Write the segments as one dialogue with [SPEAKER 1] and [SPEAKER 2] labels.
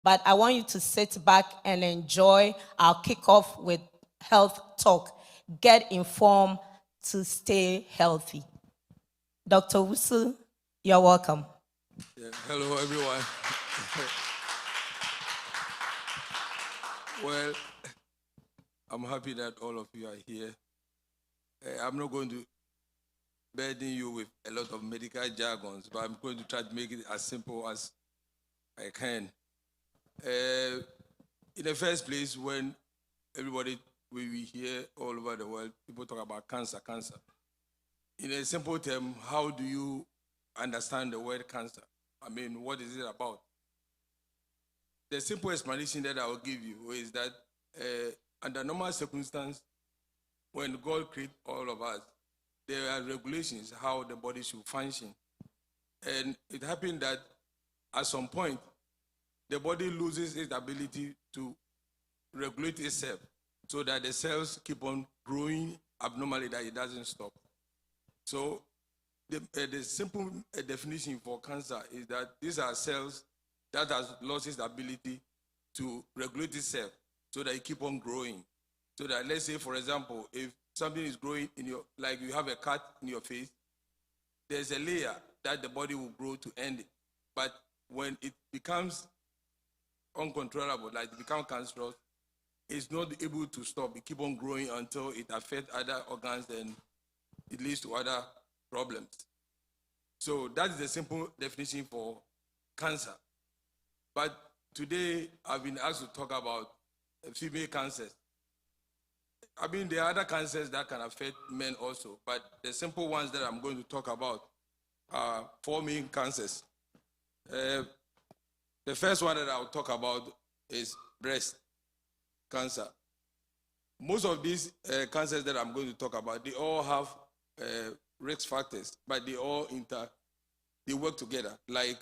[SPEAKER 1] But I want you to sit back and enjoy our kickoff with Health Talk. Get informed to stay healthy. Dr. Owusu, you're welcome.
[SPEAKER 2] Yeah, hello, everyone. Well, I'm happy that all of you are here. I'm not going to burden you with a lot of medical jargons, but I'm going to try to make it as simple as I can. In the first place, when we hear all over the world, people talk about cancer. In a simple term, how do you understand the word cancer? I mean, what is it about? The simple explanation that I will give you is that under normal circumstances, when God created all of us, there are regulations how the body should function. And it happened that at some point, the body loses its ability to regulate itself so that the cells keep on growing abnormally, that it doesn't stop. So the simple definition for cancer is that these are cells that has lost its ability to regulate itself so that it keep on growing. So that, let's say, for example, if something is growing in your, like you have a cut in your face, there's a layer that the body will grow to end it. But when it becomes uncontrollable, like it becomes cancerous, it's not able to stop. It keep on growing until it affects other organs and it leads to other problems. So that is the simple definition for cancer. But today, I've been asked to talk about female cancers. I mean, there are other cancers that can affect men also, but the simple ones that I'm going to talk about are 4 main cancers. The first one that I'll talk about is breast cancer. Most of these cancers that I'm going to talk about, they all have risk factors, but they all they work together. Like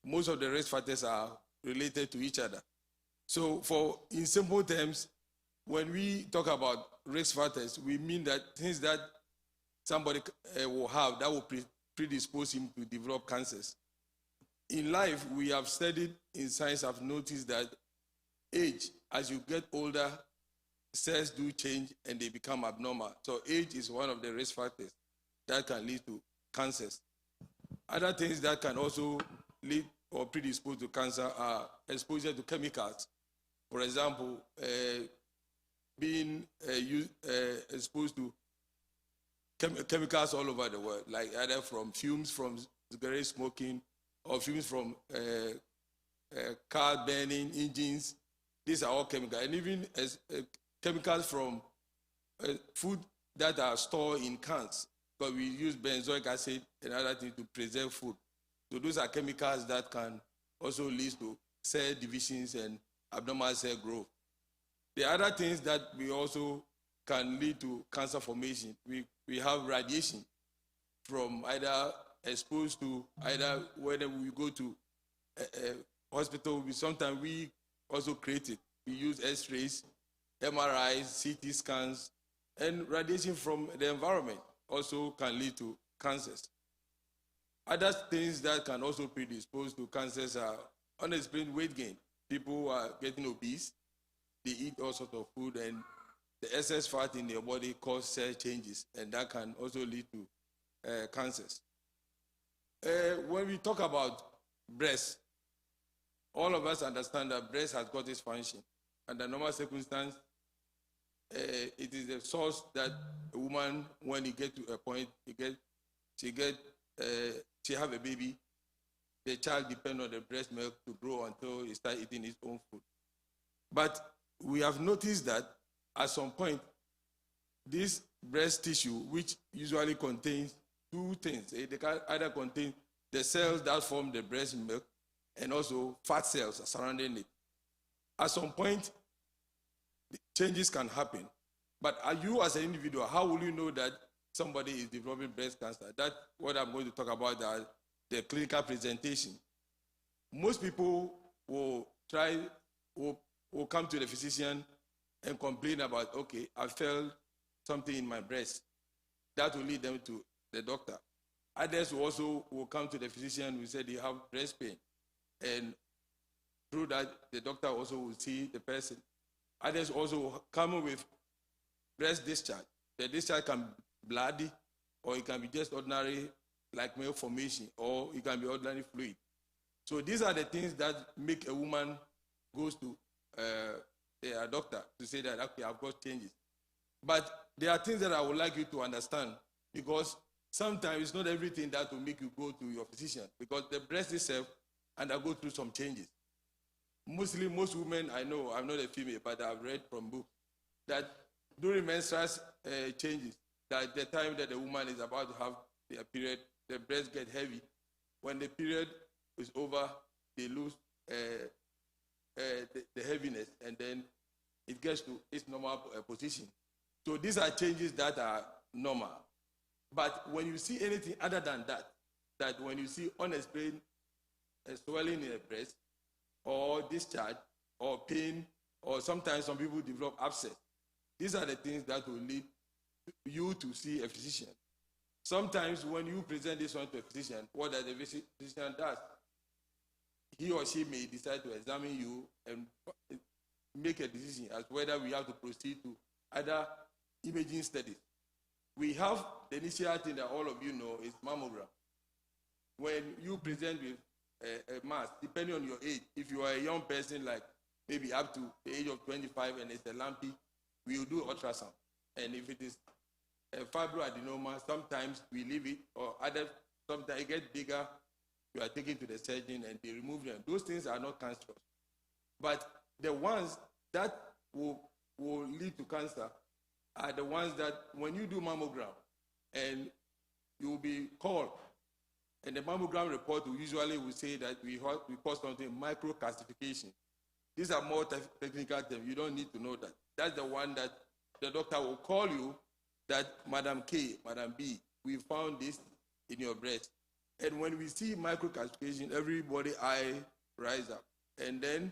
[SPEAKER 2] most of the risk factors are related to each other. So in simple terms, when we talk about risk factors, we mean that things that somebody will have that will predispose him to develop cancers. In life, we have studied in science, have noticed that age, as you get older, cells do change and they become abnormal. So age is one of the risk factors that can lead to cancers. Other things that can also lead or predispose to cancer are exposure to chemicals. For example, being exposed to chemicals all over the world, like either from fumes from cigarette smoking or fumes from car burning, engines. These are all chemicals. And even chemicals from food that are stored in cans, because we use benzoic acid and other things to preserve food. So those are chemicals that can also lead to cell divisions and abnormal cell growth. The other things that we also can lead to cancer formation, we have radiation from either exposed to either whether we go to hospital, sometimes we also create it. We use X-rays, MRIs, CT scans, and radiation from the environment also can lead to cancers. Other things that can also predispose to cancers are unexplained weight gain. People are getting obese, they eat all sorts of food, and the excess fat in their body causes cell changes, and that can also lead to cancers. When we talk about breast, all of us understand that breast has got its function. Under normal circumstances, it is the source that a woman, when you get to a point, she have a baby, the child depends on the breast milk to grow until he starts eating his own food. But we have noticed that at some point, this breast tissue, which usually contains 2 things, they can either contain the cells that form the breast milk and also fat cells surrounding it. At some point, changes can happen. But are you as an individual, how will you know that somebody is developing breast cancer? That's what I'm going to talk about, the clinical presentation. Most people will come to the physician and complain about, okay, I felt something in my breast. That will lead them to the doctor. Others will come to the physician who said they have breast pain. And through that, the doctor also will see the person. Others also come with breast discharge. The discharge can be bloody, or it can be just ordinary, like malformation, or it can be ordinary fluid. So these are the things that make a woman goes to a doctor to say that, okay, I've got changes. But there are things that I would like you to understand, because sometimes it's not everything that will make you go to your physician, because the breast itself undergo through some changes. Mostly, most women I know, I'm not a female, but I've read from books that during menstrual changes, that the time that the woman is about to have their period, the breast get heavy. When the period is over, they lose the heaviness, and then it gets to its normal position. So these are changes that are normal. But when you see anything other than that, that when you see unexplained swelling in the breast, or discharge, or pain, or sometimes some people develop abscess, these are the things that will lead you to see a physician. Sometimes when you present this one to a physician, what the physician does, he or she may decide to examine you and make a decision as whether we have to proceed to other imaging studies. We have the initial thing that all of you know is mammogram. When you present with a mass, depending on your age, if you are a young person, like maybe up to the age of 25 and it's a lumpy, we will do ultrasound. And if it is a fibroadenoma, sometimes we leave it, or other, sometimes it gets bigger, you are taken to the surgeon and they remove them. Those things are not cancerous. But the ones that will lead to cancer are the ones that when you do mammogram and you will be called, and the mammogram report will usually say that we call something microcalcification. These are more technical terms. You don't need to know that. That's the one that the doctor will call you that, Madam K, Madam B, we found this in your breast. And when we see microcalcification, everybody eye rise up. And then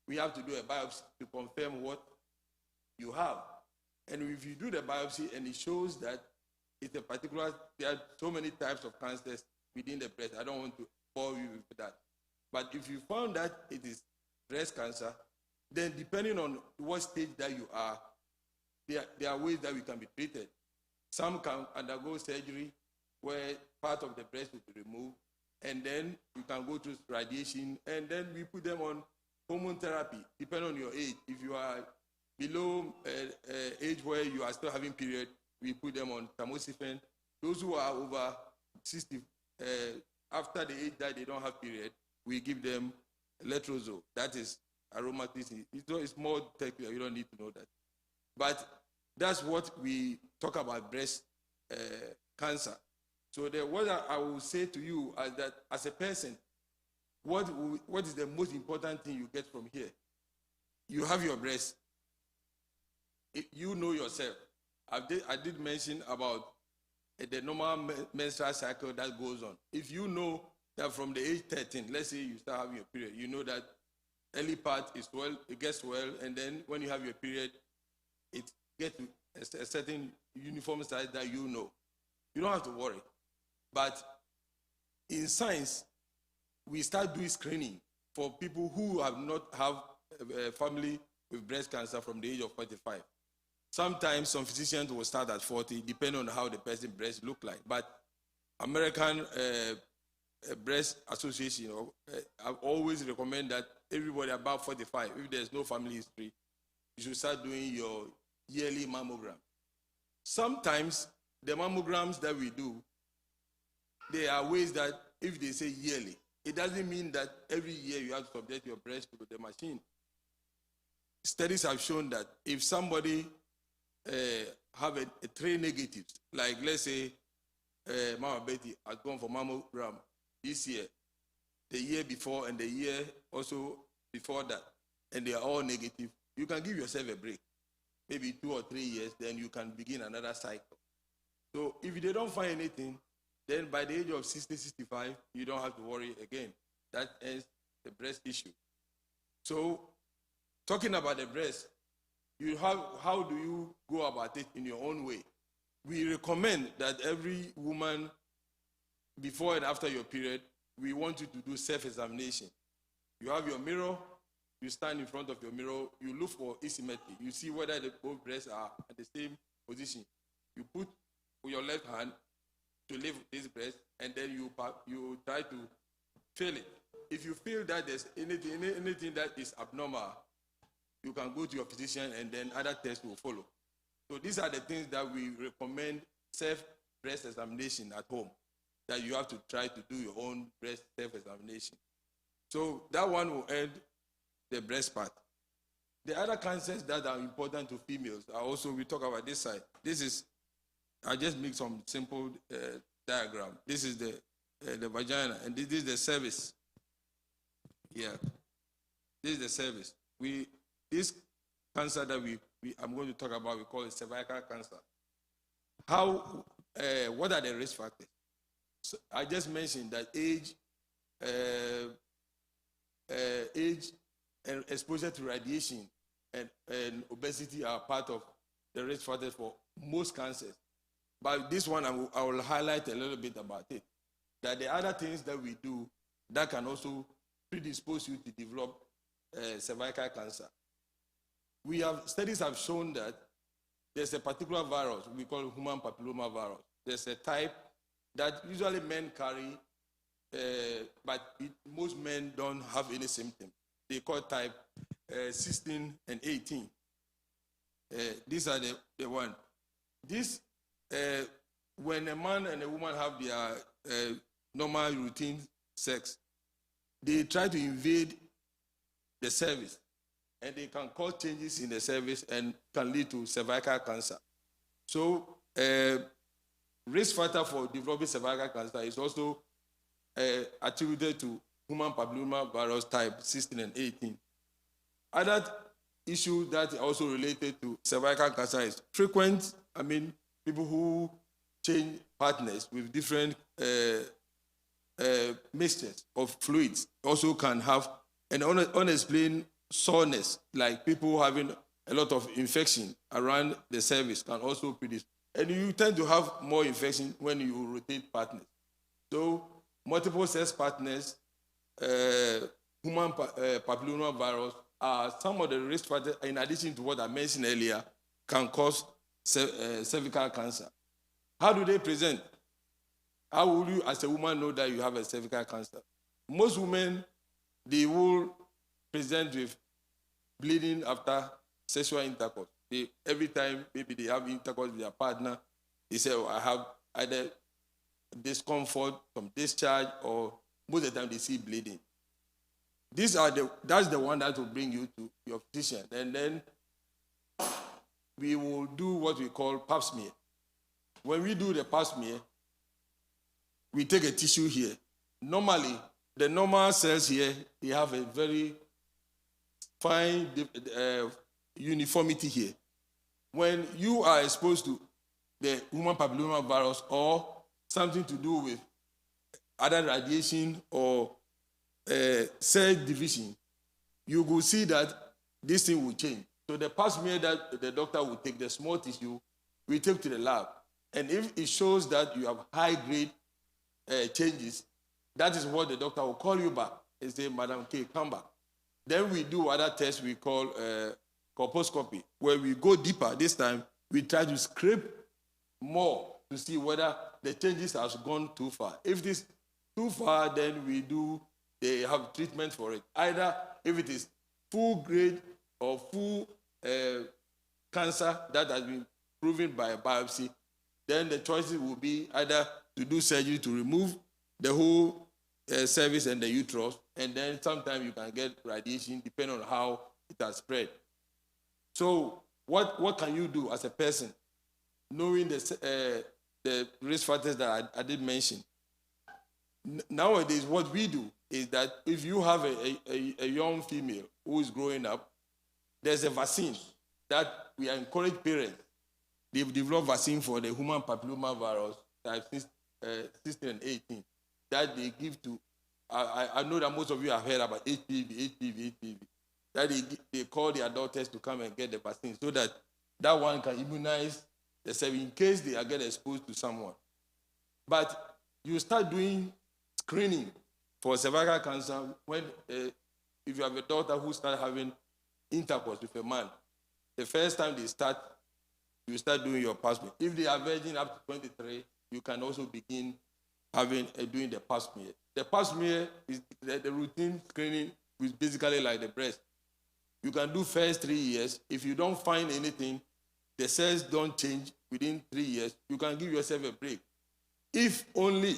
[SPEAKER 2] we have to do a biopsy to confirm what you have. And if you do the biopsy and it shows that it's a particular, there are so many types of cancers within the breast. I don't want to bore you with that. But if you found that it is breast cancer, then depending on what stage that you are, there are ways that we can be treated. Some can undergo surgery where part of the breast will be removed, and then you can go through radiation, and then we put them on hormone therapy, depending on your age. If you are below age where you are still having period, we put them on tamoxifen. Those who are over 60, after the age that they don't have period, we give them letrozole. That is aromatase. It's more technical. You don't need to know that. But that's what we talk about breast cancer. So what I will say to you is that as a person, what is the most important thing you get from here? You have your breast. You know yourself. I did mention about the normal menstrual cycle that goes on. If you know that from the age 13, let's say you start having your period, you know that early part is well, it gets well, and then when you have your period, it gets to a certain uniform size that you know. You don't have to worry. But in science, we start doing screening for people who have not have a family with breast cancer from the age of 45. Sometimes some physicians will start at 40, depending on how the person's breast look like. But American Breast Association have always recommend that everybody above 45, if there's no family history, you should start doing your yearly mammogram. Sometimes the mammograms that we do, there are ways that if they say yearly, it doesn't mean that every year you have to subject your breast to the machine. Studies have shown that if somebody have a 3 negatives, like let's say Mama Betty has gone for mammogram this year, the year before, and the year also before that, and they are all negative, you can give yourself a break. Maybe 2 or 3 years, then you can begin another cycle. So if they don't find anything, then by the age of 60, 65, you don't have to worry again. That ends the breast issue. So talking about the breast, how do you go about it in your own way? We recommend that every woman, before and after your period, we want you to do self-examination. You have your mirror You stand in front of your mirror, you look for asymmetry. You see whether the both breasts are at the same position. You put your left hand to lift this breast, and then you try to feel it. If you feel that there's anything that is abnormal, you can go to your physician, and then other tests will follow. So these are the things that we recommend self-breast examination at home, that you have to try to do your own breast self-examination. So that one will end the breast part. The other cancers that are important to females are also, we talk about this side. This is, I just make some simple diagram. This is the vagina, and this is the cervix. Yeah, this is the cervix. This cancer that I'm going to talk about, we call it cervical cancer. What are the risk factors? So I just mentioned that age and exposure to radiation and obesity are part of the risk factors for most cancers. But this one, I will highlight a little bit about it. That the other things that we do that can also predispose you to develop cervical cancer. Studies have shown that there's a particular virus we call human papilloma virus. There's a type that usually men carry, but most men don't have any symptom. They call type 16 and 18. These are the one. This, when a man and a woman have their normal routine sex, they try to invade the cervix, and they can cause changes in the cervix and can lead to cervical cancer. So, risk factor for developing cervical cancer is also attributed to human papilloma virus type 16 and 18. Other issue that are also related to cervical cancer is frequent, people who change partners with different mixtures of fluids also can have an unexplained soreness, like people having a lot of infection around the cervix can also produce. And you tend to have more infection when you rotate partners. So multiple sex partners, human papilloma virus are some of the risk factors, in addition to what I mentioned earlier, can cause cervical cancer. How do they present? How will you, as a woman, know that you have a cervical cancer? Most women, they will present with bleeding after sexual intercourse. Every time maybe they have intercourse with their partner, they say, I have either discomfort from discharge, or most of the time they see bleeding. That's the one that will bring you to your physician. And then we will do what we call pap smear. When we do the pap smear, we take a tissue here. Normally, the normal cells here, they have a very fine uniformity here. When you are exposed to the human papilloma virus or something to do with other radiation or cell division, you will see that this thing will change. So the pap smear that the doctor will take, the small tissue, we take to the lab. And if it shows that you have high-grade changes, that is what the doctor will call you back and say, Madam K, come back. Then we do other tests we call colposcopy, where we go deeper. This time, we try to scrape more to see whether the changes have gone too far. If it is too far, then they have treatment for it. Either if it is full grade or full cancer that has been proven by a biopsy, then the choices will be either to do surgery to remove the whole cervix and the uterus, and then sometimes you can get radiation depending on how it has spread. So what can you do as a person, knowing the risk factors that I did mention? Nowadays, what we do is that if you have a young female who is growing up, there's a vaccine that we encourage parents. They've developed vaccine for the human papilloma virus type 16 and 18 that they give to, I know that most of you have heard about HPV, that they call their daughters to come and get the vaccine so that one can immunize the cervix in case they get exposed to someone. But you start doing screening for cervical cancer when if you have a daughter who starts having intercourse with a man, the first time they start, you start doing your pap smear. If they are virgin up to 23, you can also begin doing the pap smear. The pap smear is the routine screening, is basically like the breast. You can do first 3 years. If you don't find anything, the cells don't change within 3 years, you can give yourself a break. If only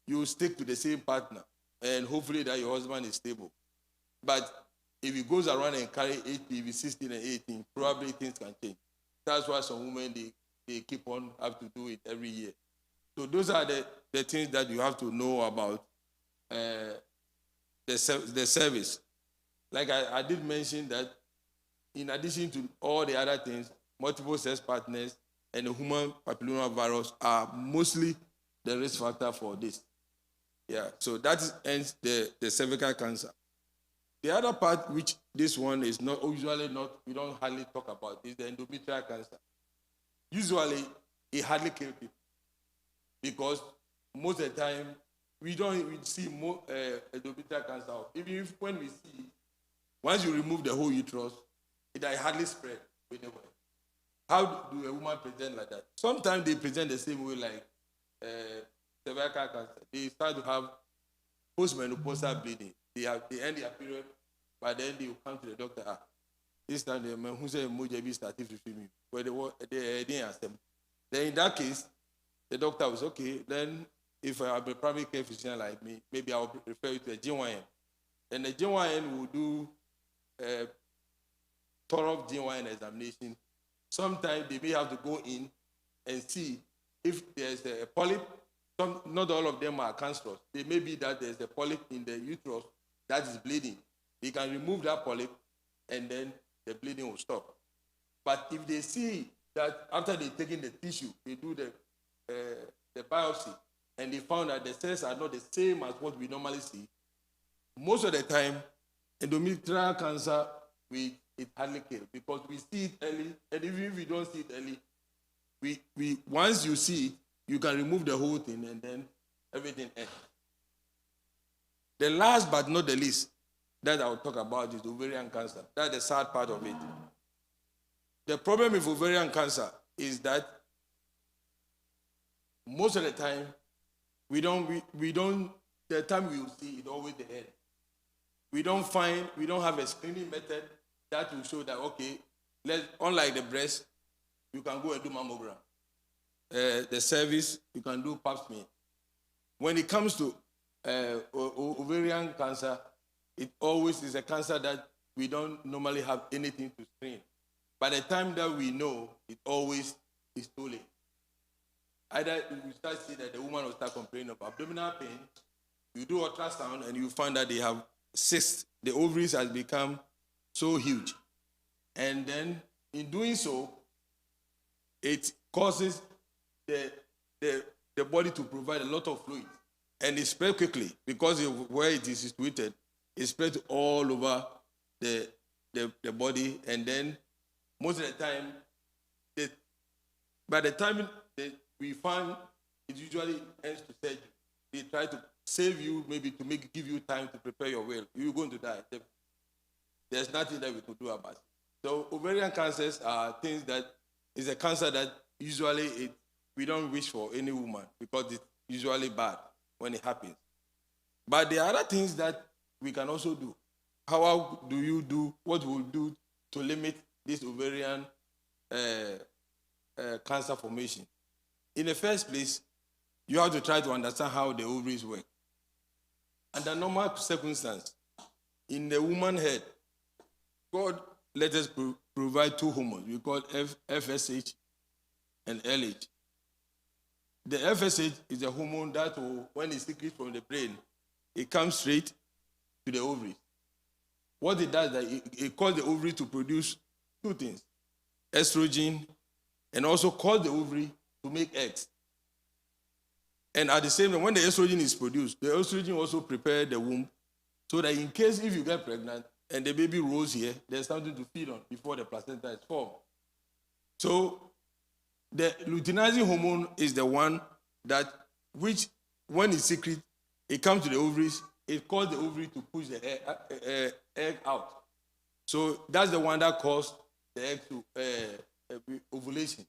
[SPEAKER 2] you stick to the same partner and hopefully that your husband is stable. But if he goes around and carry HPV 16 and 18, probably things can change. That's why some women, they keep on have to do it every year. So those are the things that you have to know about the service. Like I did mention that in addition to all the other things, multiple sex partners and the human papillomavirus are mostly the risk factor for this. Yeah, so that ends the cervical cancer. The other part, which this one is not usually not, we don't hardly talk about, is the endometrial cancer. Usually, it hardly kills people because most of the time we don't see more endometrial cancer. Even if when we see it, once you remove the whole uterus, it hardly spread anywhere. How do a woman present like that? Sometimes they present the same way like cervical cancer. They start to have postmenopausal bleeding. They end their period, but then they will come to the doctor. This time the man who said Mojabi started to film you. But they didn't ask them. Then in that case, the doctor was okay. Then if I have a primary care physician like me, maybe I will refer you to a GYN. And the GYN will do thorough GYN examination. Sometimes they may have to go in and see if there's a polyp. Not all of them are cancerous. It may be that there's a polyp in the uterus that is bleeding. They can remove that polyp and then the bleeding will stop. But if they see that after they've taken the tissue, they do the biopsy, and they found that the cells are not the same as what we normally see, most of the time, endometrial cancer, it hardly kills because we see it early, and even if we don't see it early, we once you see it, you can remove the whole thing and then everything ends. The last but not the least that I'll talk about is ovarian cancer. That's the sad part of it. The problem with ovarian cancer is that most of the time, the time we will see it always the end. We don't have a screening method that will show that, okay, unlike the breast, you can go and do mammogram. The cervix, you can do pap smear. When it comes to ovarian cancer, it always is a cancer that we don't normally have anything to screen. By the time that we know, it always is too late. Either you start seeing that the woman will start complaining of abdominal pain, you do ultrasound and you find that they have cysts. The ovaries has become so huge. And then in doing so, it causes the body to provide a lot of fluid. And it spreads quickly because where it is situated, it spreads all over the body. And then most of the time, by the time we find it usually ends to surgery. They try to save you, maybe to give you time to prepare your will. You're going to die. There's nothing that we could do about it. So ovarian cancers are things that is a cancer that usually we don't wish for any woman because it's usually bad when it happens. But there are other things that we can also do. How do you do what we'll do to limit this ovarian cancer formation? In the first place, you have to try to understand how the ovaries work. Under normal circumstances, in the woman's head, God let us provide two hormones. We call FSH and LH. The FSH is a hormone that when it secretes from the brain, it comes straight to the ovaries. What it does is that it causes the ovary to produce two things, estrogen, and also cause the ovary to make eggs. And at the same time, when the estrogen is produced, the estrogen also prepares the womb so that in case if you get pregnant and the baby rolls here, there's something to feed on before the placenta is formed. So the luteinizing hormone is the one that which when it's secret, it comes to the ovaries it causes the ovary to push the egg out. So that's the one that causes the egg to ovulation.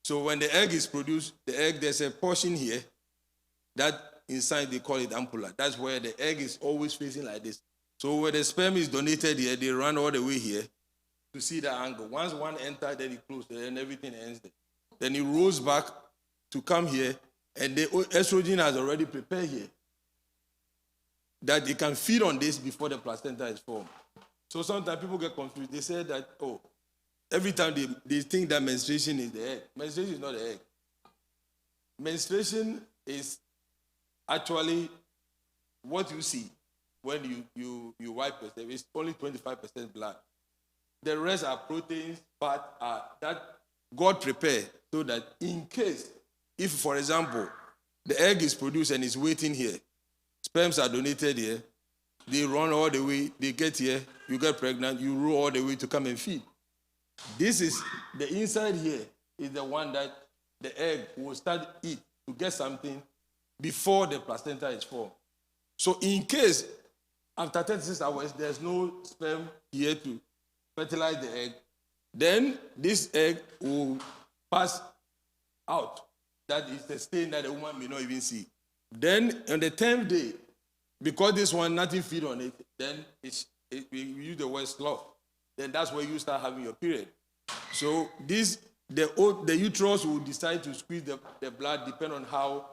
[SPEAKER 2] So when the egg is produced, there's a portion here that inside they call it ampulla. That's where the egg is always facing like this. So when the sperm is donated here, they run all the way here to see the angle. Once one enters, then it closes, then everything ends there. Then it rolls back to come here, and the estrogen has already prepared here that it can feed on this before the placenta is formed. So sometimes people get confused. They say that, every time they think that menstruation is the egg. Menstruation is not the egg. Menstruation is actually what you see when you wipe yourself. It's only 25% blood. The rest are proteins, fat, that God prepared so that in case, if, for example, the egg is produced and is waiting here, sperms are donated here, they run all the way, they get here, you get pregnant, you roll all the way to come and feed. This is, the inside here is the one that the egg will start eat to get something before the placenta is formed. So in case, after 36 hours, there's no sperm here to fertilize the egg, then this egg will pass out. That is the stain that the woman may not even see. Then on the 10th day, because this one, nothing feed on it, then we use the word slough. Then that's where you start having your period. So the uterus will decide to squeeze the blood depending on how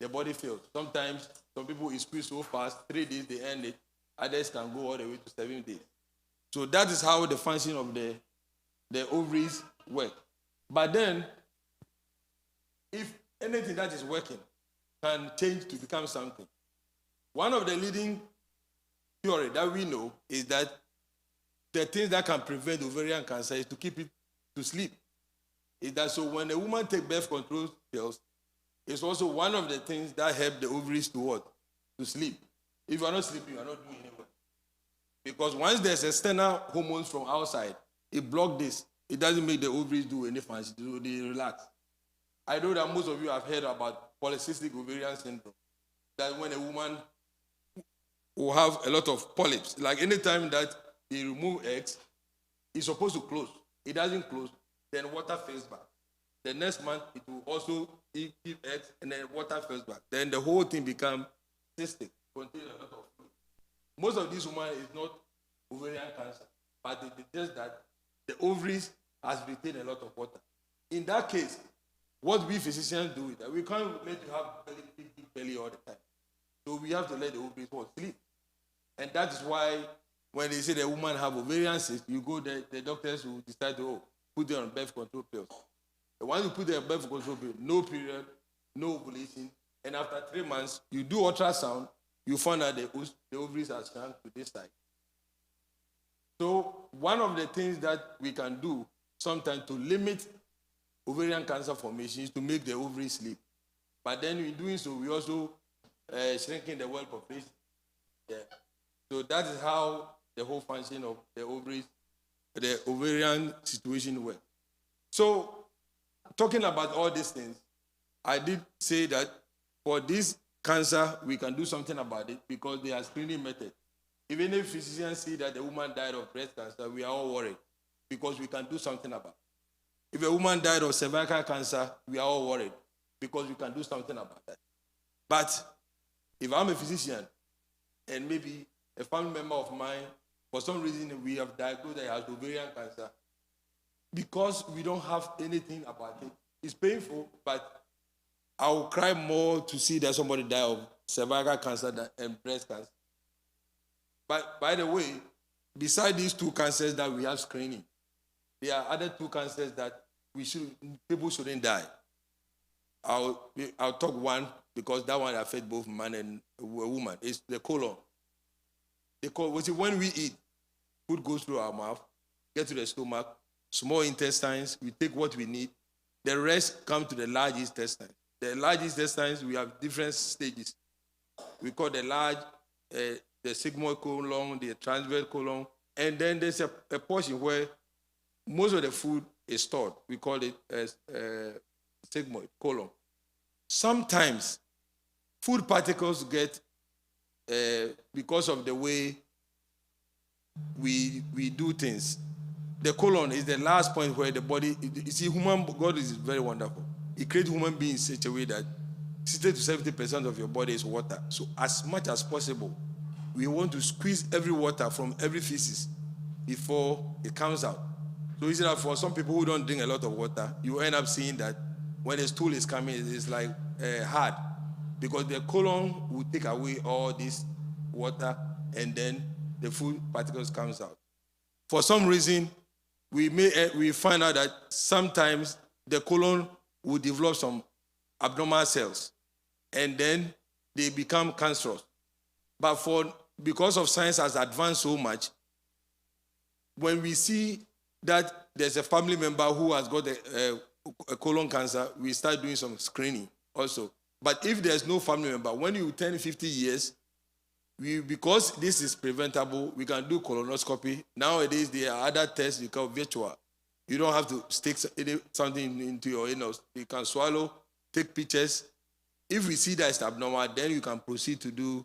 [SPEAKER 2] the body feels. Sometimes some people it squeeze so fast, 3 days they end it. Others can go all the way to 7 days. So that is how the function of the ovaries work. But then, if anything that is working can change to become something, one of the leading theory that we know is that the things that can prevent ovarian cancer is to keep it to sleep. Is that so when a woman takes birth control pills, it's also one of the things that help the ovaries to what? To sleep. If you are not sleeping, you are not doing anything. Because once there's external hormones from outside, it blocks this. It doesn't make the ovaries do any function, so they relax. I know that most of you have heard about polycystic ovarian syndrome. That when a woman will have a lot of polyps, like anytime that they remove eggs, it's supposed to close. It doesn't close, then water fills back. The next month, it will also give eggs, and then water fills back. Then the whole thing becomes cystic, contain a lot of fluid. Most of these women is not ovarian cancer, but it is just that the ovaries has retained a lot of water. In that case, what we physicians do is that we can't let you have big belly all the time. So we have to let the ovaries sleep. And that is why when they say the woman have ovarian cyst, you go there, the doctors will decide to put them on birth control pills. And once you put them on birth control pills, no period, no ovulation, and after 3 months, you do ultrasound, you find out the ovaries are shrunk to this side. So one of the things that we can do sometimes to limit ovarian cancer formation is to make the ovaries sleep. But then in doing so, we also shrinking the world population. Yeah. So that is how the whole function of the ovaries, the ovarian situation works. So talking about all these things, I did say that for this cancer, we can do something about it because they are screening method. Even if physicians see that the woman died of breast cancer, we are all worried because we can do something about it. If a woman died of cervical cancer, we are all worried because we can do something about that. But if I'm a physician and maybe a family member of mine, for some reason we have diagnosed that he has ovarian cancer, because we don't have anything about it, it's painful, but I will cry more to see that somebody die of cervical cancer than breast cancer. But by the way, beside these 2 cancers that we have screening, there are other 2 cancers that people shouldn't die. I'll talk one because that one affects both man and a woman. It's the colon. When we eat, food goes through our mouth, get to the stomach, small intestines, we take what we need. The rest come to the large intestine. The large intestines, we have different stages. We call the large, the sigmoid colon, the transverse colon, and then there's a portion where most of the food is stored. We call it as sigmoid colon. Sometimes food particles get because of the way we do things. The colon is the last point where the body, you see, God is very wonderful. He created human beings in such a way that 60 to 70% of your body is water. So as much as possible, we want to squeeze every water from every feces before it comes out. So instead of for some people who don't drink a lot of water, you end up seeing that when a stool is coming, it's like hard, because the colon will take away all this water and then the food particles comes out. For some reason, we find out that sometimes the colon will develop some abnormal cells and then they become cancerous. But because of science has advanced so much, when we see that there's a family member who has got a colon cancer, we start doing some screening also. But if there's no family member, when you turn 50 years, because this is preventable, we can do colonoscopy. Nowadays, there are other tests you call virtual. You don't have to stick something into your anus. You can swallow, take pictures. If we see that it's abnormal, then you can proceed to do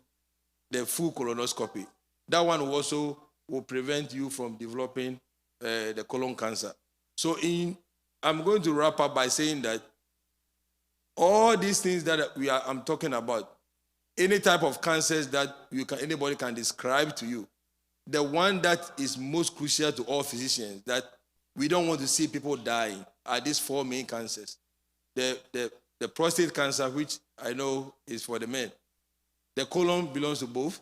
[SPEAKER 2] the full colonoscopy. That one also will prevent you from developing the colon cancer. So I'm going to wrap up by saying that all these things that I'm talking about, any type of cancers that anybody can describe to you, the one that is most crucial to all physicians, that we don't want to see people dying, are these four main cancers. The prostate cancer, which I know is for the men. The colon belongs to both.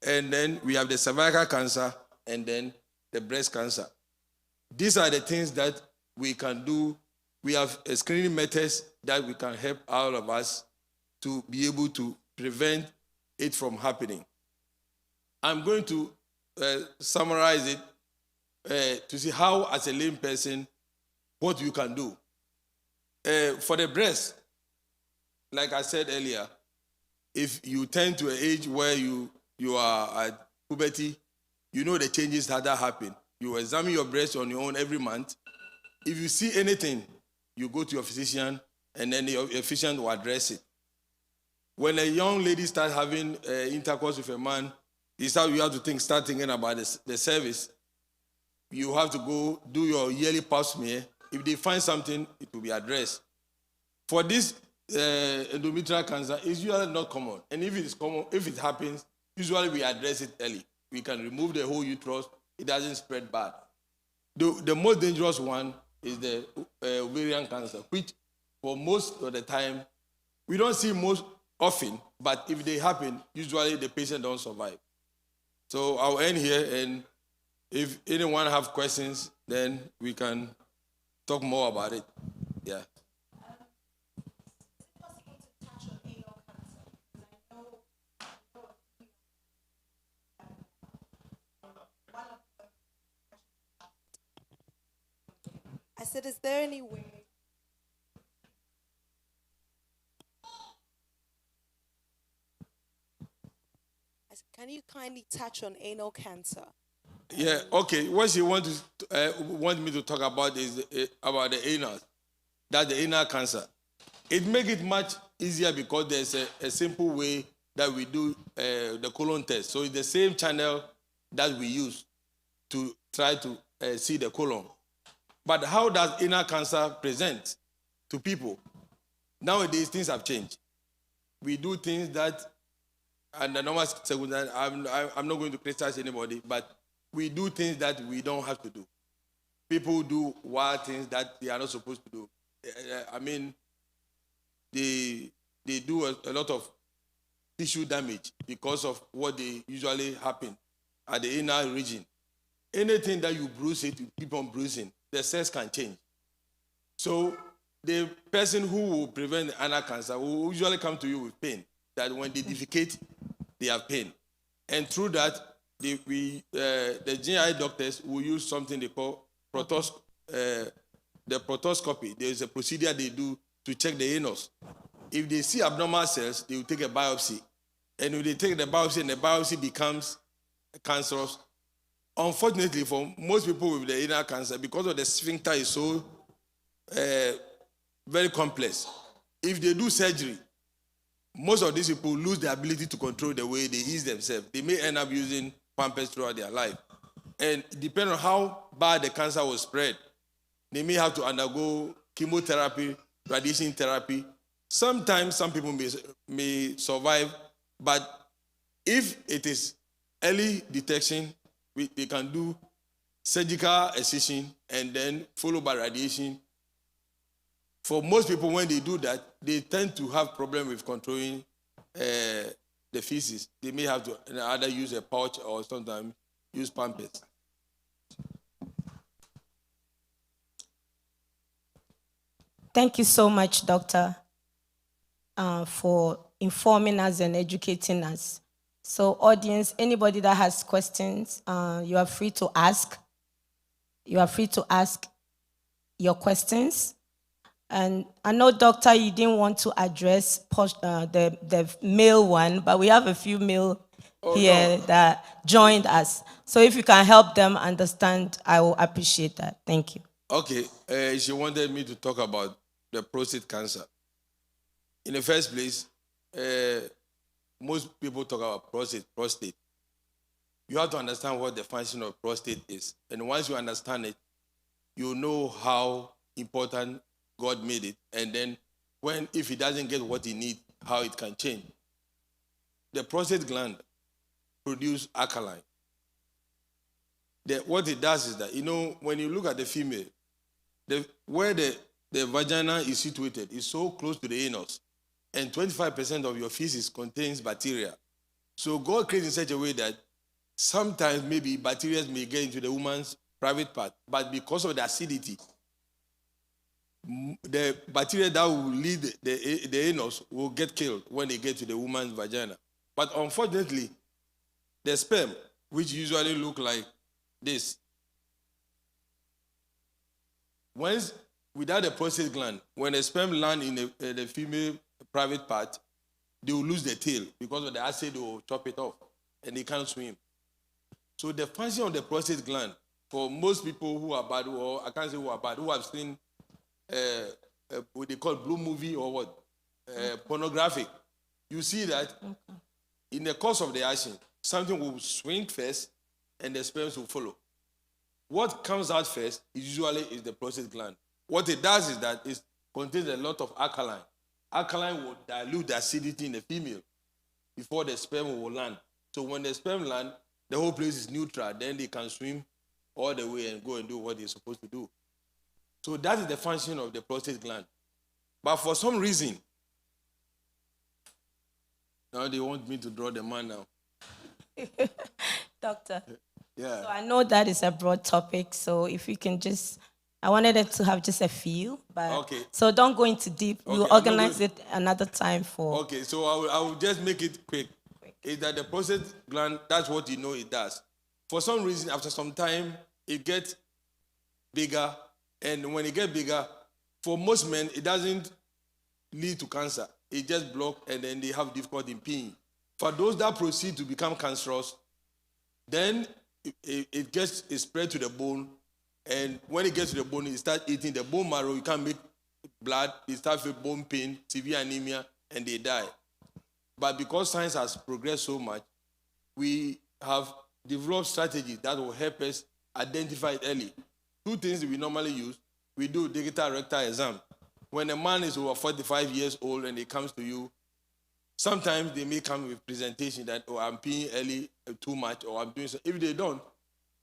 [SPEAKER 2] And then we have the cervical cancer and then the breast cancer. These are the things that we can do. We have screening methods that we can help all of us to be able to prevent it from happening. I'm going to summarize it to see how, as a lame person, what you can do. For the breast, like I said earlier, if you turn to an age where you are at puberty, you know the changes that happen. You examine your breast on your own every month. If you see anything, you go to your physician, and then your physician will address it. When a young lady starts having intercourse with a man, this is how you have to start thinking about the service. You have to go do your yearly pap smear. If they find something, it will be addressed. For this endometrial cancer, it's usually not common. And if it is common, if it happens, usually we address it early. We can remove the whole uterus. It doesn't spread bad. The most dangerous one is the ovarian cancer, which for most of the time, we don't see most often, but if they happen, usually the patient don't survive. So I'll end here, and if anyone have questions, then we can talk more about it. Yeah.
[SPEAKER 3] I said, is there any way? I said, can you kindly touch on anal cancer?
[SPEAKER 2] Yeah, okay. What you want me to talk about is about the anal. That's the anal cancer. It makes it much easier because there's a simple way that we do the colon test. So it's the same channel that we use to try to see the colon. But how does anal cancer present to people? Nowadays, things have changed. We do things that, and the normal circumstance, I'm not going to criticize anybody, but we do things that we don't have to do. People do wild things that they are not supposed to do. I mean, they do a lot of tissue damage because of what they usually happen at the anal region. Anything that you bruise it, you keep on bruising, the cells can change. So the person who will prevent anal cancer will usually come to you with pain, that when they defecate, they have pain. And through that, the GI doctors will use something they call the proctoscopy. There is a procedure they do to check the anus. If they see abnormal cells, they will take a biopsy. And when they take the biopsy and the biopsy becomes cancerous, unfortunately for most people with the anal cancer, because of the sphincter is so very complex, if they do surgery, most of these people lose the ability to control the way they ease themselves. They may end up using Pampers throughout their life. And depending on how bad the cancer was spread, they may have to undergo chemotherapy, radiation therapy. Sometimes some people may survive, but if it is early detection, they can do surgical excision and then followed by radiation. For most people, when they do that, they tend to have problem with controlling the feces. They may have to either use a pouch or sometimes use Pampers.
[SPEAKER 1] Thank you so much, Doctor, for informing us and educating us. So, audience, anybody that has questions, you are free to ask. You are free to ask your questions. And I know, Doctor, you didn't want to address the male one, but we have a few male here that joined us. So if you can help them understand, I will appreciate that. Thank you.
[SPEAKER 2] Okay, she wanted me to talk about the prostate cancer. In the first place, most people talk about prostate. You have to understand what the function of prostate is. And once you understand it, you know how important God made it. And then if he doesn't get what he needs, how it can change. The prostate gland produces alkaline. What it does is that, when you look at the female, where the vagina is situated is so close to the anus, and 25% of your feces contains bacteria. So God created in such a way that sometimes maybe bacteria may get into the woman's private part, but because of the acidity, the bacteria that will lead the anus will get killed when they get to the woman's vagina. But unfortunately, the sperm, which usually look like this, without the prostate gland, when the sperm land in the female private part, they will lose the tail because of the acid will chop it off and they can't swim. So the function of the prostate gland, for most people who are bad, or I can't say who are bad, who have seen what they call blue movie or what, pornographic, you see that in the course of the action, something will swing first and the sperms will follow. What comes out first usually is the prostate gland. What it does is that it contains a lot of alkaline. Alkaline will dilute the acidity in the female before the sperm will land. So when the sperm land, the whole place is neutral. Then they can swim all the way and go and do what they're supposed to do. So that is the function of the prostate gland. But for some reason, now they want me to draw the man now.
[SPEAKER 1] Doctor.
[SPEAKER 2] Yeah.
[SPEAKER 1] So I know that is a broad topic, so if you can I wanted it to have just a feel, but
[SPEAKER 2] okay.
[SPEAKER 1] So don't go into deep.
[SPEAKER 2] Okay,
[SPEAKER 1] We'll organize it another time for.
[SPEAKER 2] Okay, so I will just make it quick. Is that the prostate gland, that's what you know it does. For some reason, after some time, it gets bigger, and when it gets bigger, for most men, it doesn't lead to cancer. It just blocks, and then they have difficulty in peeing. For those that proceed to become cancerous, then it spread to the bone, and when it gets to the bone, it starts eating the bone marrow. You can't make blood. They start with bone pain, severe anemia, and they die. But because science has progressed so much, we have developed strategies that will help us identify it early. Two things that we normally use. We do digital rectal exam. When a man is over 45 years old and he comes to you, sometimes they may come with presentation that, I'm peeing early too much, or I'm doing so. If they don't,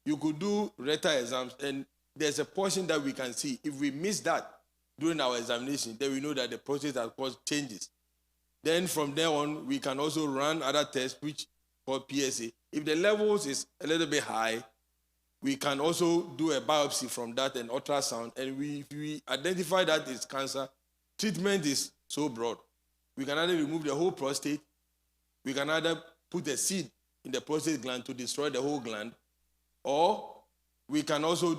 [SPEAKER 2] you could do rectal exams, and there's a portion that we can see. If we miss that during our examination, then we know that the prostate has caused changes. Then from there on, we can also run other tests, which called PSA. If the levels is a little bit high, we can also do a biopsy from that and ultrasound. And if we identify that it's cancer, treatment is so broad. We can either remove the whole prostate, we can either put a seed in the prostate gland to destroy the whole gland, or we can also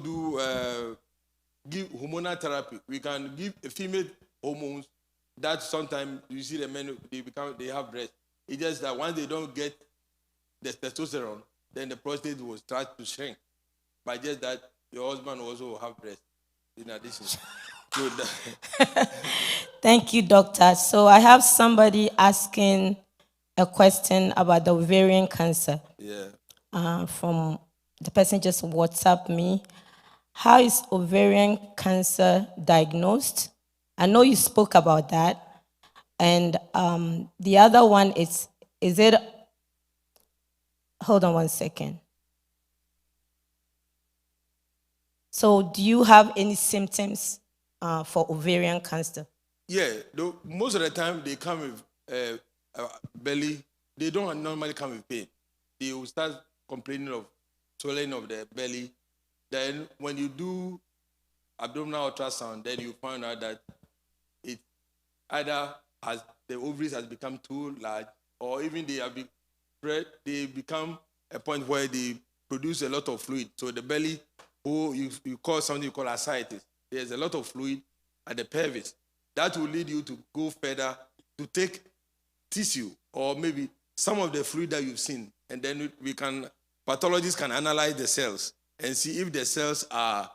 [SPEAKER 2] give hormonal therapy. We can give a female hormones that sometimes you see the men, they have breast. It's just that once they don't get the testosterone, then the prostate will start to shrink. By just that, your husband also will have breast in addition. Good.
[SPEAKER 1] Thank you, doctor. So I have somebody asking a question about the ovarian cancer.
[SPEAKER 2] Yeah.
[SPEAKER 1] From the person just WhatsApp me. How is ovarian cancer diagnosed? I know you spoke about that. And the other one is it, hold on one second. So do you have any symptoms for ovarian cancer?
[SPEAKER 2] Yeah, though most of the time they come with belly. They don't normally come with pain. They will start complaining of swelling of the belly. Then when you do abdominal ultrasound, then you find out that it either has the ovaries has become too large, or even they become a point where they produce a lot of fluid. So the belly, you call something you call ascites. There's a lot of fluid at the pelvis. That will lead you to go further to take tissue or maybe some of the fluid that you've seen, and then pathologists can analyze the cells and see if the cells are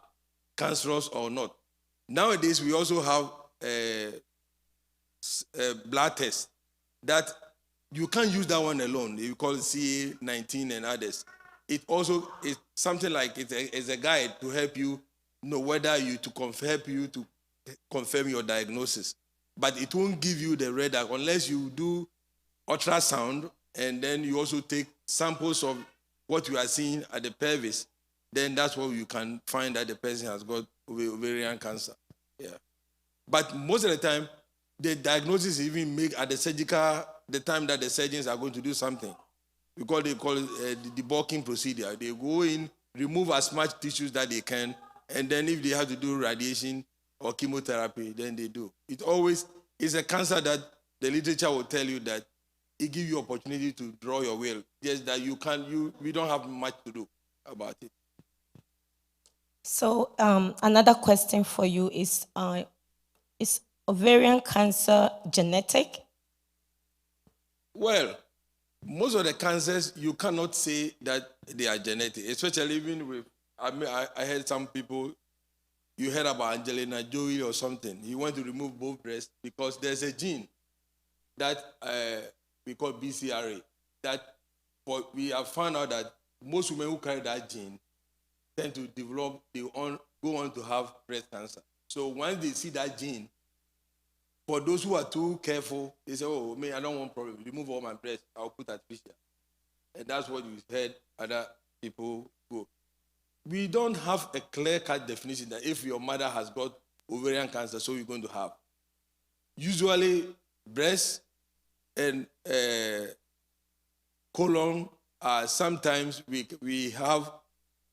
[SPEAKER 2] cancerous or not. Nowadays, we also have blood test that you can't use that one alone. You call it CA19 and others. It also is something like it's a guide to help you know whether help you to confirm your diagnosis. But it won't give you the radar unless you do ultrasound and then you also take samples of what you are seeing at the pelvis. Then that's where you can find that the person has got ovarian cancer. Yeah. But most of the time, the diagnosis is even made at the time that the surgeons are going to do something. They call it the debulking procedure. They go in, remove as much tissues that they can, and then if they have to do radiation or chemotherapy, then they do. It always is a cancer that the literature will tell you that it gives you opportunity to draw your will. Just that we don't have much to do about it.
[SPEAKER 1] So another question for you is ovarian cancer genetic?
[SPEAKER 2] Well, most of the cancers, you cannot say that they are genetic, especially even with, I heard some people, you heard about Angelina Jolie or something. He went to remove both breasts because there's a gene that we call BCRA, we have found out that most women who carry that gene tend to go on to have breast cancer. So once they see that gene, for those who are too careful, they say, oh, I don't want problem. Remove all my breasts. I'll put artificial. And that's what you heard other people go. We don't have a clear-cut definition that if your mother has got ovarian cancer, so you're going to have. Usually, breast and colon are sometimes we have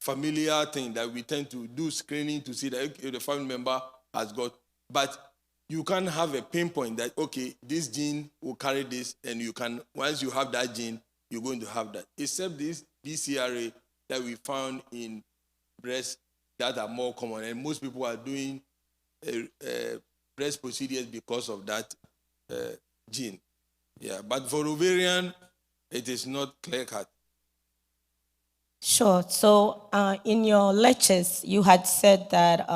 [SPEAKER 2] familiar thing that we tend to do screening to see that if the family member has got, but you can't have a pinpoint that, okay, this gene will carry this, and once you have that gene, you're going to have that. Except this BCRA that we found in breasts that are more common, and most people are doing breast procedures because of that gene. Yeah, but for ovarian, it is not clear-cut.
[SPEAKER 1] Sure. So in your lectures, you had said that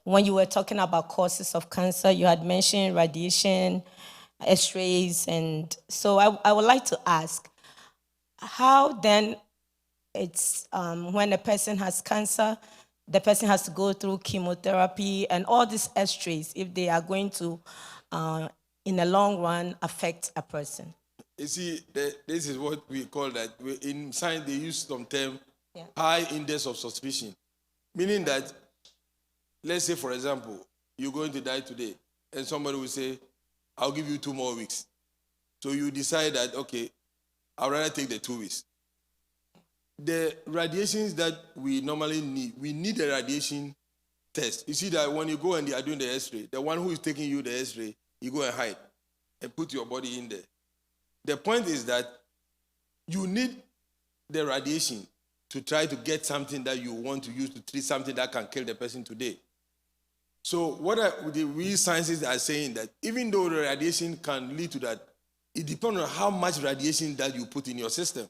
[SPEAKER 1] when you were talking about causes of cancer, you had mentioned radiation, X-rays, and so I would like to ask, how then it's when a person has cancer, the person has to go through chemotherapy and all these X-rays if they are going to, in the long run, affect a person?
[SPEAKER 2] You see, this is what we call that. In science, they use some term, high index of suspicion, meaning that, let's say, for example, you're going to die today, and somebody will say, I'll give you 2 more weeks. So you decide that, okay, I'd rather take the 2 weeks. The radiations that we normally need, we need a radiation test. You see that when you go and they are doing the X-ray, the one who is taking you the X-ray, you go and hide and put your body in there. The point is that you need the radiation to try to get something that you want to use to treat something that can kill the person today. So what we scientists are saying that even though the radiation can lead to that, it depends on how much radiation that you put in your system.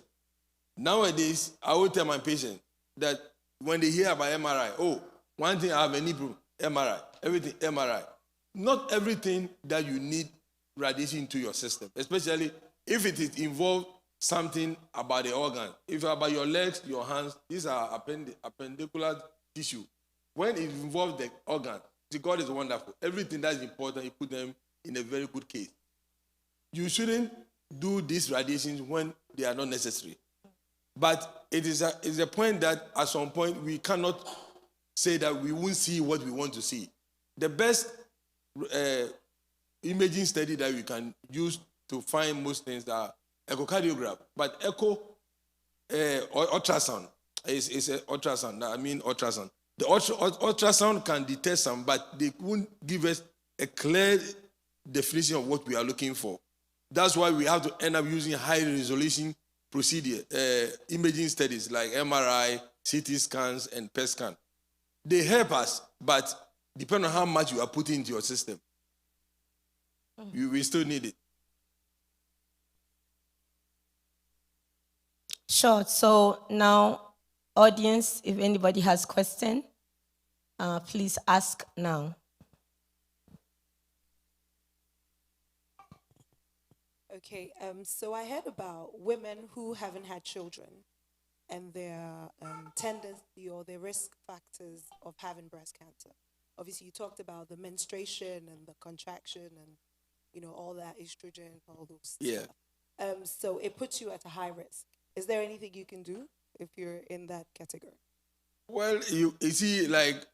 [SPEAKER 2] Nowadays, I will tell my patient that when they hear about MRI, one thing I have a nipple, MRI. everything MRI. Not everything that you need radiation into your system, especially if it is involved something about the organ. If about your legs, your hands, these are appendicular tissue. When it involves the organ, see, God is wonderful. Everything that is important, He put them in a very good case. You shouldn't do these radiations when they are not necessary. But it is a point that at some point we cannot say that we won't see what we want to see. The best imaging study that we can use to find most things are echocardiograph. But ultrasound is an ultrasound. I mean ultrasound. The ultrasound can detect some, but they won't give us a clear definition of what we are looking for. That's why we have to end up using high resolution procedure, imaging studies like MRI, CT scans, and PET scan. They help us, but depending on how much you are putting into your system, we still need it.
[SPEAKER 1] Sure. So now, audience, if anybody has question, please ask now.
[SPEAKER 3] Okay, so I heard about women who haven't had children and their tendency or their risk factors of having breast cancer. Obviously, you talked about the menstruation and the contraction and, all that estrogen, all those
[SPEAKER 2] Yeah.
[SPEAKER 3] stuff. So it puts you at a high risk. Is there anything you can do if you're in that category?
[SPEAKER 2] Well, you see, like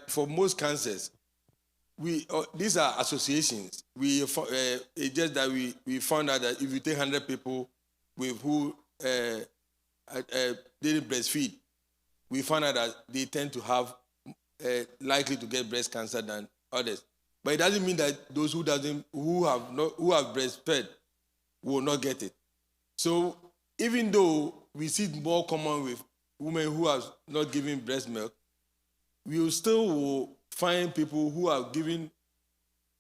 [SPEAKER 2] for most cancers, these are associations. It's just that we found out that if you take 100 people with who didn't breastfeed, we found out that they tend to have likely to get breast cancer than others. But it doesn't mean that those who have breastfed will not get it. So even though we see it more common with women who have not given breast milk, we will find people who are giving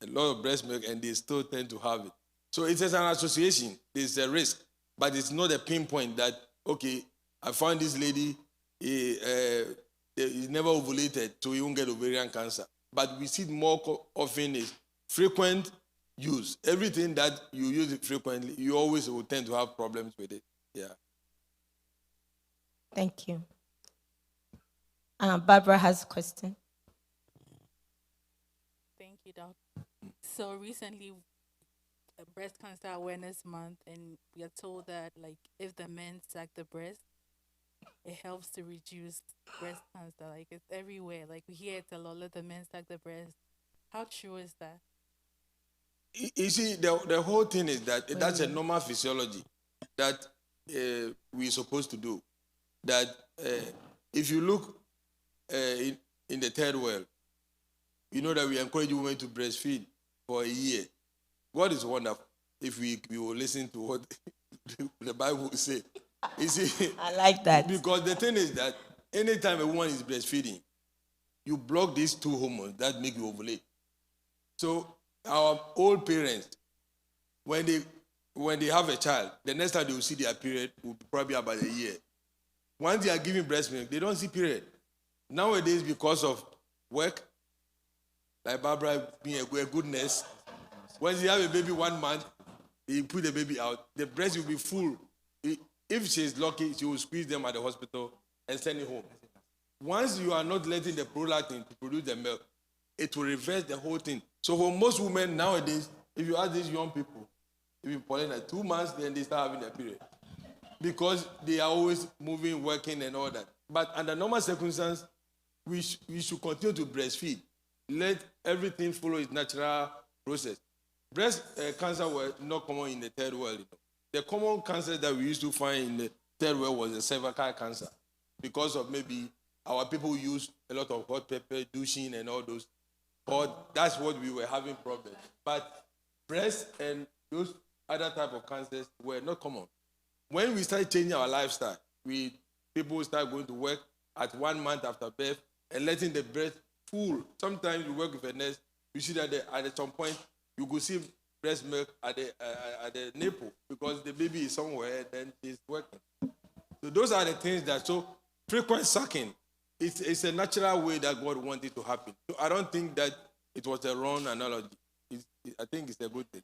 [SPEAKER 2] a lot of breast milk and they still tend to have it. So it's an association. There's a risk, but it's not a pinpoint that, okay, I found this lady, he's never ovulated, so he won't get ovarian cancer. But we see it more often is frequent use. Everything that you use it frequently, you always will tend to have problems with it. Yeah.
[SPEAKER 1] Thank you. Barbara has a question.
[SPEAKER 4] Thank you, Doc. So recently, Breast Cancer Awareness Month, and we are told that if the men suck the breast, it helps to reduce breast cancer. It's everywhere. We hear it a lot. Let the men suck the breast. How true is that?
[SPEAKER 2] You see, the whole thing is that that's a normal physiology that we're supposed to do. That if you look in the third world, you know that we encourage women to breastfeed for a year. God is wonderful if we will listen to what the Bible says. You see,
[SPEAKER 1] I like that.
[SPEAKER 2] Because the thing is that anytime a woman is breastfeeding, you block these two hormones that make you ovulate. So our old parents, when they have a child, the next time they will see their period will be probably about a year. Once they are giving breast milk, they don't see period. Nowadays, because of work, like Barbara being a good nurse, once you have a baby 1 month, you put the baby out, the breast will be full. If she's lucky, she will squeeze them at the hospital and send it home. Once you are not letting the prolactin to produce the milk, it will reverse the whole thing. So for most women nowadays, if you ask these young people, if you put in 2 months, then they start having a period. Because they are always moving, working, and all that. But under normal circumstances, we should continue to breastfeed. Let everything follow its natural process. Breast cancer was not common in the third world. The common cancer that we used to find in the third world was the cervical cancer. Because of maybe our people use a lot of hot pepper, douching, and all those. But that's what we were having problems. But breast and those other type of cancers were not common. When we started changing our lifestyle, people start going to work at 1 month after birth and letting the breast full. Sometimes you work with a nurse, you see that at some point you could see breast milk at the nipple because the baby is somewhere and then she's working. So those are the things that, so frequent sucking it's a natural way that God wanted it to happen. So I don't think that it was a wrong analogy. I think it's a good thing.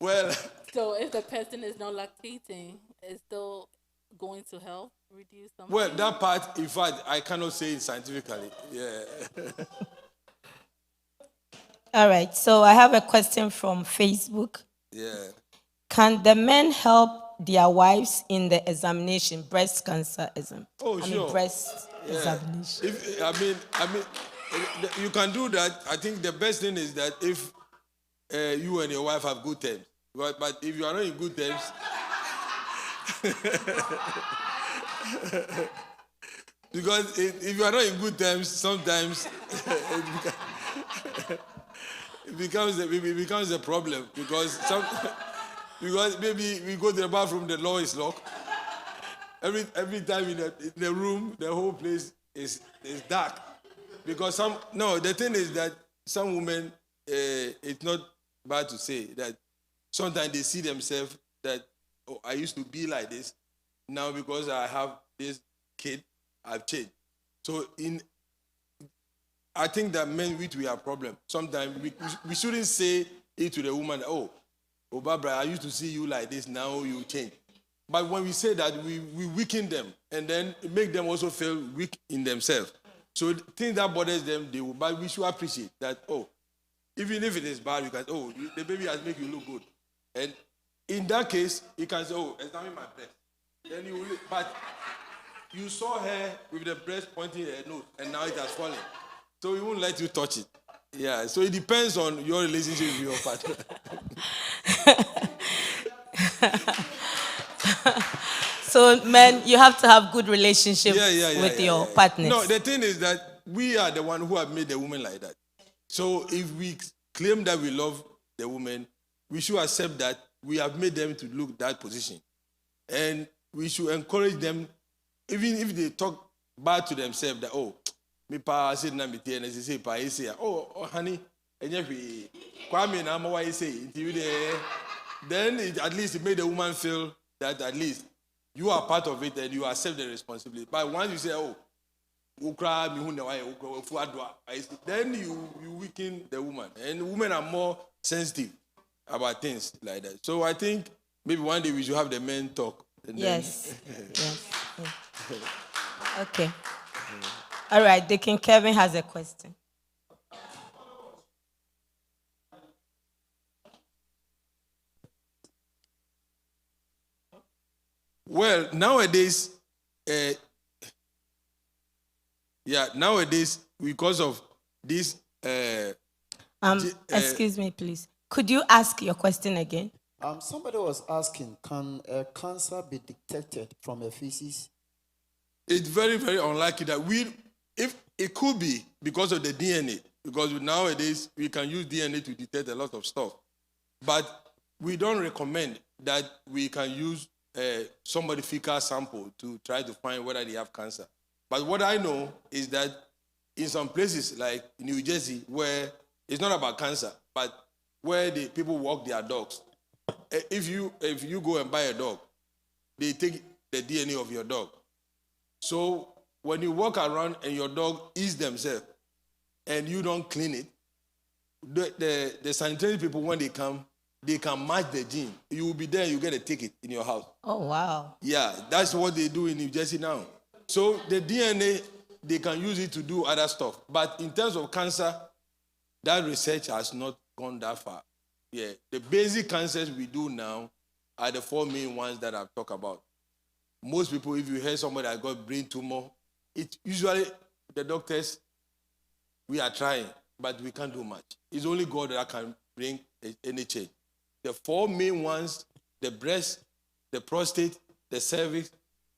[SPEAKER 2] Well,
[SPEAKER 4] So if the person is not lactating, it's still going to help reduce something?
[SPEAKER 2] well, that part, in fact, I cannot say it scientifically. Yeah.
[SPEAKER 1] All right, so I have a question from Facebook.
[SPEAKER 2] Yeah.
[SPEAKER 1] Can the men help their wives in the examination, breast cancer
[SPEAKER 2] Oh, sure.
[SPEAKER 1] breast examination?
[SPEAKER 2] You can do that. I think the best thing is that if you and your wife have good terms. But if you are not in good terms, because if you are not in good terms, sometimes it becomes a problem because maybe we go to the bathroom, the door is locked. Every time in the room, the whole place is dark. Because the thing is that some women, it's not bad to say that sometimes they see themselves that, oh, I used to be like this. Now because I have this kid, I've changed. So I think that men, we have a problem. Sometimes we shouldn't say it to the woman, oh, Barbara, I used to see you like this, now you change. But when we say that, we weaken them and then make them also feel weak in themselves. So things that bothers them, but we should appreciate that, oh, even if it is bad, you can say, oh, the baby has made you look good. And in that case, you can say, oh, examine my breast. Then but you saw her with the breast pointing her nose, and now it has fallen. So we won't let you touch it. Yeah, so it depends on your relationship with your partner.
[SPEAKER 1] So, men, you have to have good relationship with your partners.
[SPEAKER 2] No, the thing is that we are the one who have made the woman like that. So if we claim that we love the woman, we should accept that we have made them to look that position. And we should encourage them, even if they talk bad to themselves, that, oh, me pa say na me tie na say pa say, oh honey, enye kwame na ma why say, then at least it made the woman feel that at least you are part of it and you accept the responsibility. But once you say, oh, then you weaken the woman. And women are more sensitive about things like that. So I think maybe one day we should have the men talk.
[SPEAKER 1] Yes. Yes. Okay. All right, Deacon Kevin has a question.
[SPEAKER 2] Well, nowadays, because of this.
[SPEAKER 1] Excuse me, please. Could you ask your question again?
[SPEAKER 5] Somebody was asking, can cancer be detected from a feces?
[SPEAKER 2] It's very, very unlikely that if it could be because of the DNA, because nowadays we can use DNA to detect a lot of stuff. But we don't recommend that we can use somebody's fecal sample to try to find whether they have cancer. But what I know is that in some places like New Jersey, where it's not about cancer, but where the people walk their dogs, if you go and buy a dog, they take the DNA of your dog. So when you walk around and your dog eats themselves and you don't clean it, the sanitary people, when they come, they can match the gene. You will be there, you get a ticket in your house.
[SPEAKER 1] Oh, wow.
[SPEAKER 2] Yeah, that's what they do in New Jersey now. So the DNA, they can use it to do other stuff. But in terms of cancer, that research has not gone that far. Yeah, the basic cancers we do now are the 4 main ones that I've talked about. Most people, if you hear somebody that got brain tumor, it's usually the doctors, we are trying, but we can't do much. It's only God that can bring any change. The 4 main ones, the breast, the prostate, the cervix,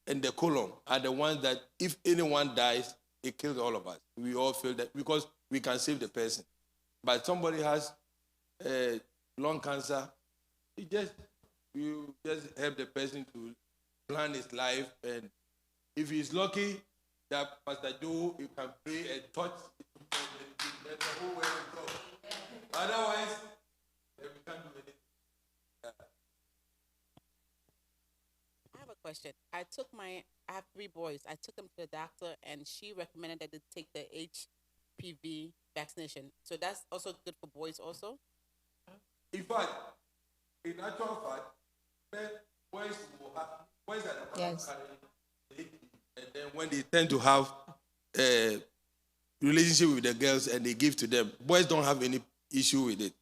[SPEAKER 2] and the colon are the ones that if anyone dies, it kills all of us. We all feel that because we can save the person. But somebody has lung cancer, you just help the person to plan his life, and if he's lucky that Pastor Joe, you can pray and touch the whole world of God. Otherwise, we can't do anything.
[SPEAKER 3] I have a
[SPEAKER 6] question. I have 3 boys. I took them to the doctor, and she recommended that they take the HPV vaccination. So that's also good for boys, also.
[SPEAKER 2] In fact, in actual fact, men, boys will have boys that are
[SPEAKER 1] Yes.
[SPEAKER 2] carrying the HIV, and then when they tend to have a relationship with the girls and they give to them, boys don't have any issue with it.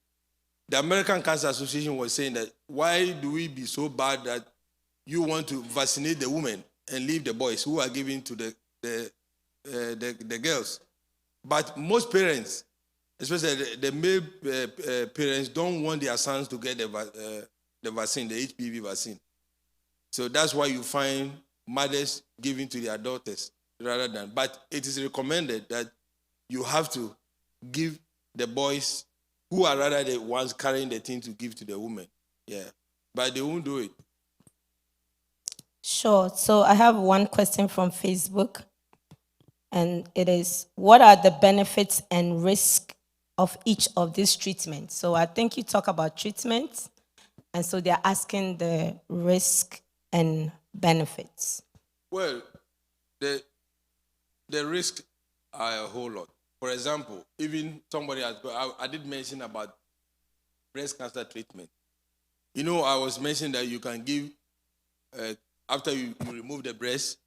[SPEAKER 2] The American Cancer Association was saying that why do we be so bad that you want to vaccinate the women and leave the boys who are giving to the girls? But most parents, especially the male parents, don't want their sons to get the vaccine, the HPV vaccine. So that's why you find mothers giving to their daughters rather than. But it is recommended that you have to give the boys who are rather the ones carrying the thing to give to the women. Yeah. But they won't do it.
[SPEAKER 1] Sure. So I have one question from Facebook, and it is, what are the benefits and risk of each of these treatments? So I think you talk about treatment, and so they're asking the risk and benefits.
[SPEAKER 2] Well, the risks are a whole lot. For example, even somebody has got, I did mention about breast cancer treatment. You know, I was mentioning that you can give, after you remove the breast,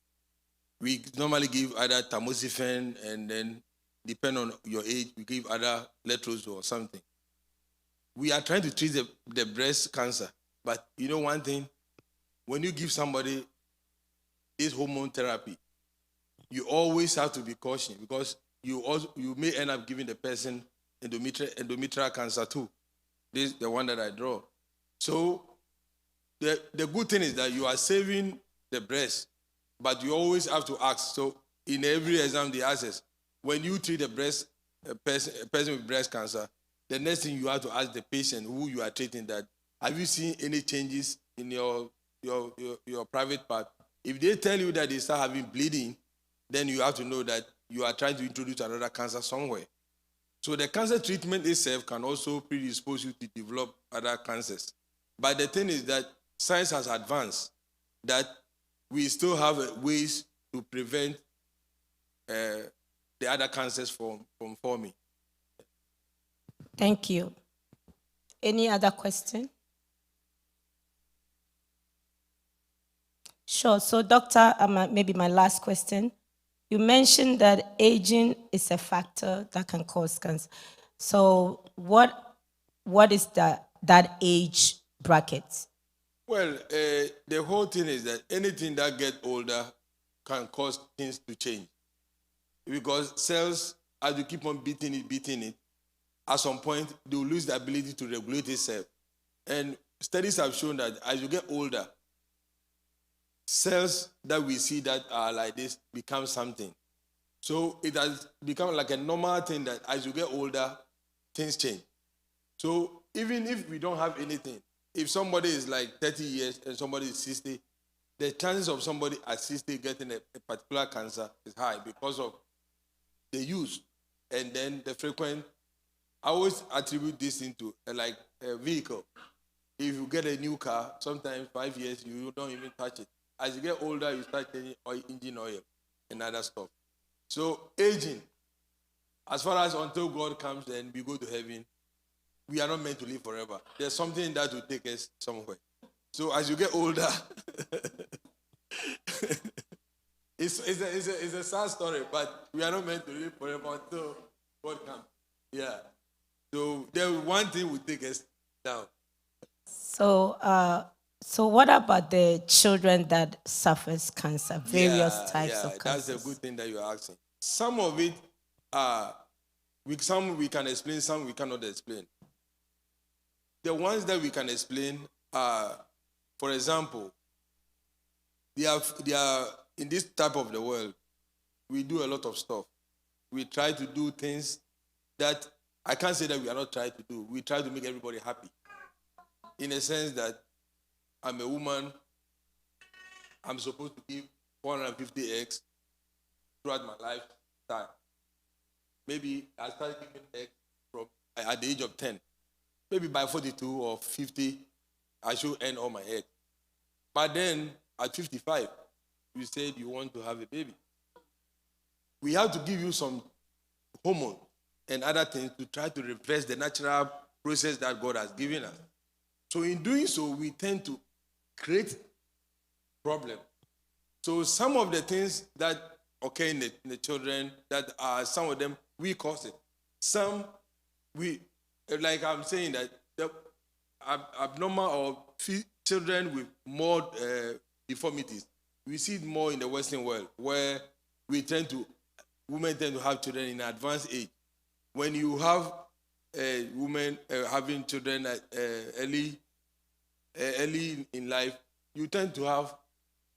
[SPEAKER 2] we normally give either tamoxifen, and then, depending on your age, we give either letrozole or something. We are trying to treat the breast cancer. But you know one thing, when you give somebody this hormone therapy, you always have to be cautious, because you may end up giving the person endometrial cancer too. This is the one that I draw. So the good thing is that you are saving the breast, but you always have to ask. So in every exam they ask us, when you treat a person with breast cancer, the next thing you have to ask the patient who you are treating that, have you seen any changes in your private part? If they tell you that they start having bleeding, then you have to know that you are trying to introduce another cancer somewhere. So the cancer treatment itself can also predispose you to develop other cancers. But the thing is that science has advanced, that we still have ways to prevent the other cancers from forming.
[SPEAKER 1] Thank you. Any other question? Sure. So, Doctor, maybe my last question. You mentioned that aging is a factor that can cause cancer. So, what is that age bracket?
[SPEAKER 2] Well, the whole thing is that anything that gets older can cause things to change. Because cells, as you keep on beating it, at some point, they will lose the ability to regulate itself. And studies have shown that as you get older, cells that we see that are like this become something. So it has become like a normal thing that as you get older, things change. So even if we don't have anything, if somebody is like 30 years and somebody is 60, the chances of somebody at 60 getting a particular cancer is high because of the use and then the frequent. I always attribute this into like a vehicle. If you get a new car, sometimes 5 years you don't even touch it. As you get older, you start changing engine oil and other stuff. So aging, as far as until God comes and we go to heaven, we are not meant to live forever. There's something that will take us somewhere. So as you get older, it's a sad story, but we are not meant to live forever until God comes. Yeah. So the one thing will take us down.
[SPEAKER 1] So what about the children that suffers cancer, various types of cancer?
[SPEAKER 2] That's a good thing that you're asking. Some of it, some we can explain, some we cannot explain. The ones that we can explain are, for example, they are in this type of the world, we do a lot of stuff. We try to do things that I can't say that we are not trying to do. We try to make everybody happy. In a sense that I'm a woman, I'm supposed to give 450 eggs throughout my lifetime. Maybe I started giving eggs at the age of 10. Maybe by 42 or 50, I should end all my eggs. But then at 55, you said you want to have a baby. We have to give you some hormone and other things to try to reverse the natural process that God has given us. So in doing so, we tend to create problems. So some of the things that occur in the children, that are some of them, we cause it. Some, we, like I'm saying that the abnormal or children with more deformities, we see it more in the Western world, where women tend to have children in advanced age. When you have women having children at, early in life, you tend to have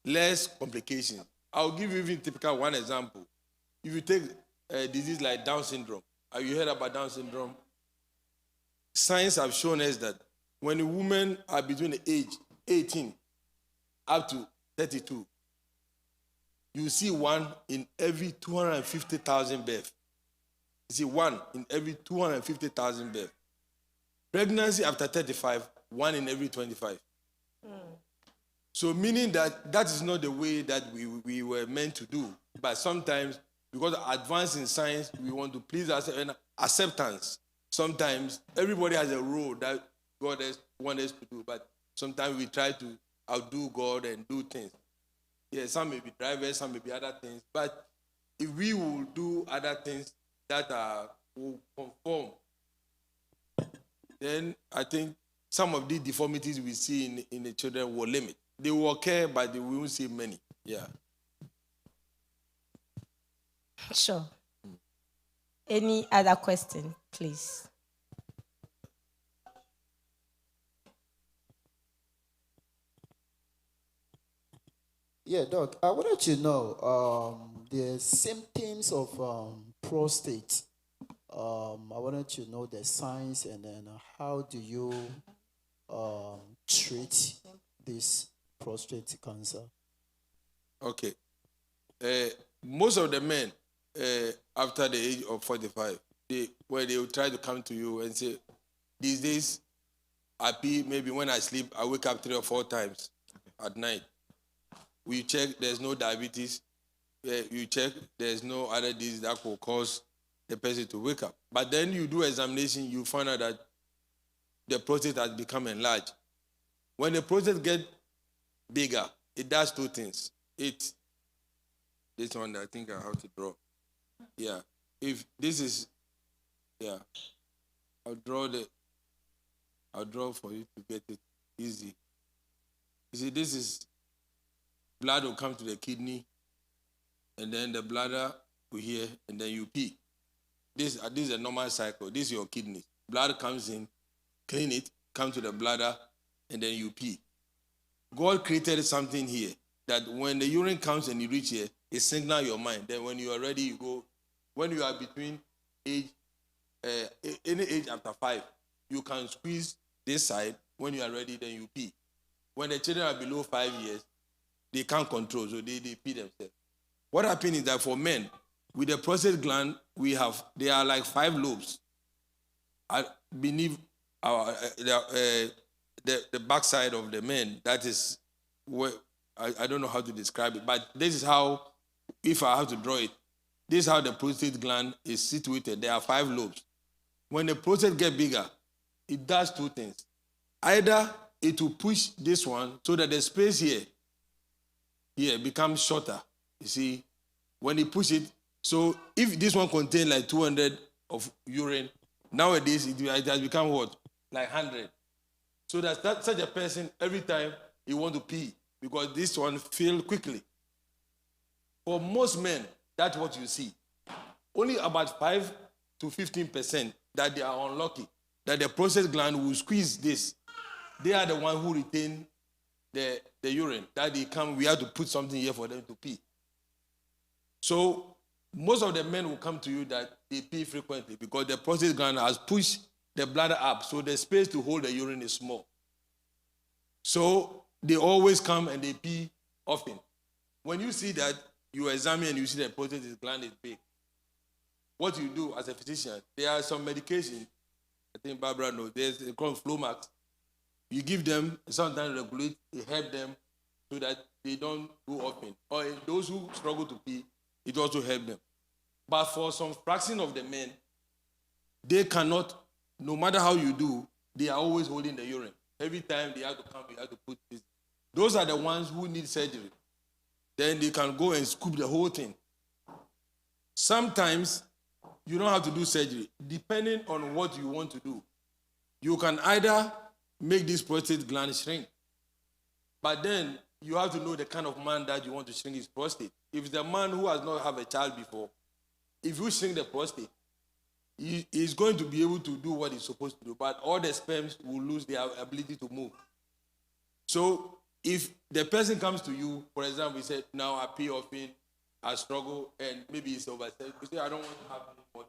[SPEAKER 2] less complications. I'll give you even typical one example. If you take a disease like Down syndrome, have you heard about Down syndrome? Science have shown us that when a woman are between the age 18 up to 32, you see one in every 250,000 births. You see one in every 250,000 births. Pregnancy after 35, one in every 25. So meaning that is not the way that we were meant to do. But sometimes, because of advance in science, we want to please ourselves and acceptance. Sometimes everybody has a role that God has wanted us to do, but sometimes we try to outdo God and do things. Yeah, some may be drivers, some may be other things. But if we will do other things that will conform, then I think some of these deformities we see in the children will limit. They will occur, but we won't see many. Yeah.
[SPEAKER 1] Sure. Any other question, please?
[SPEAKER 5] Yeah, Doc, I wanted to know the symptoms of prostate. I wanted to know the signs, and then how do you treat this prostate cancer?
[SPEAKER 2] Okay. Most of the men, after the age of 45, they will try to come to you and say, these days, I pee, maybe when I sleep, I wake up 3 or 4 times at night. We check, there's no diabetes. You check, there's no other disease that could cause the person to wake up. But then you do examination, you find out that the prostate has become enlarged. When the prostate gets bigger, it does 2 things. This one I think I have to draw. Yeah. If this is, yeah, I'll draw for you to get it easy. You see, this is, blood will come to the kidney, and then the bladder will here, and then you pee. This is a normal cycle. This is your kidney. Blood comes in, clean it, come to the bladder, and then you pee. God created something here that when the urine comes and you reach here, it signals your mind. Then when you are ready, you go. When you are between any age after 5, you can squeeze this side. When you are ready, then you pee. When the children are below 5 years, they can't control, so they pee themselves. What happens is that for men, with the prostate gland, there are like 5 lobes beneath the backside of the men. That is where, I don't know how to describe it, but this is how, if I have to draw it, this is how the prostate gland is situated. There are 5 lobes. When the prostate gets bigger, it does 2 things. Either it will push this one so that the space here becomes shorter. You see, when you push it, so if this one contains like 200 of urine, nowadays it has become what? Like 100. So that such a person, every time he want to pee, because this one fills quickly. For most men, that's what you see. Only about 5 to 15% that they are unlucky, that the prostate gland will squeeze this. They are the ones who retain the urine. That they come, we have to put something here for them to pee. So most of the men will come to you that they pee frequently because the prostate gland has pushed the bladder up, so the space to hold the urine is small. So they always come and they pee often. When you see that, you examine and you see the prostate gland is big. What you do as a physician, there are some medication. I think Barbara knows. It's called Flomax. You give them, sometimes regulate, it help them so that they don't go often. Or those who struggle to pee, it also helps them. But for some fraction of the men, they cannot, no matter how you do, they are always holding the urine. Every time they have to come, you have to put this. Those are the ones who need surgery. Then they can go and scoop the whole thing. Sometimes you don't have to do surgery, depending on what you want to do. You can either make this prostate gland shrink, but then you have to know the kind of man that you want to shrink his prostate. If it's a man who has not had a child before, if you shrink the prostate, he is going to be able to do what he's supposed to do, but all the sperms will lose their ability to move. So if the person comes to you, for example, he said, now I pee often, I struggle, and maybe it's overset. You say, I don't want to have anymore.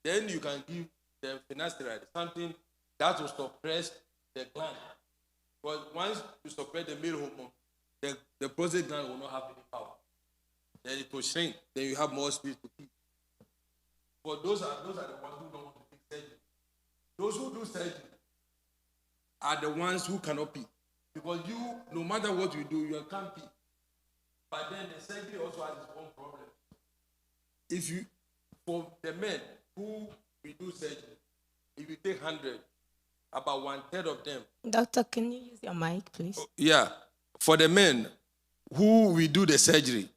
[SPEAKER 2] Then you can give them finasteride, something that will suppress the gland. But once you suppress the male hormone, the prostate gland will not have any power. Then it will shrink. Then you have more space to pee. But those are the ones who don't want to take surgery. Those who do surgery are the ones who cannot pee. Because you, no matter what you do, you can't pee. But then the surgery also has its own problem. If you, for the men who we do surgery, if you take 100, about 1/3 of them.
[SPEAKER 1] Doctor, can you use your mic, please?
[SPEAKER 2] Yeah. For the men who we do the surgery,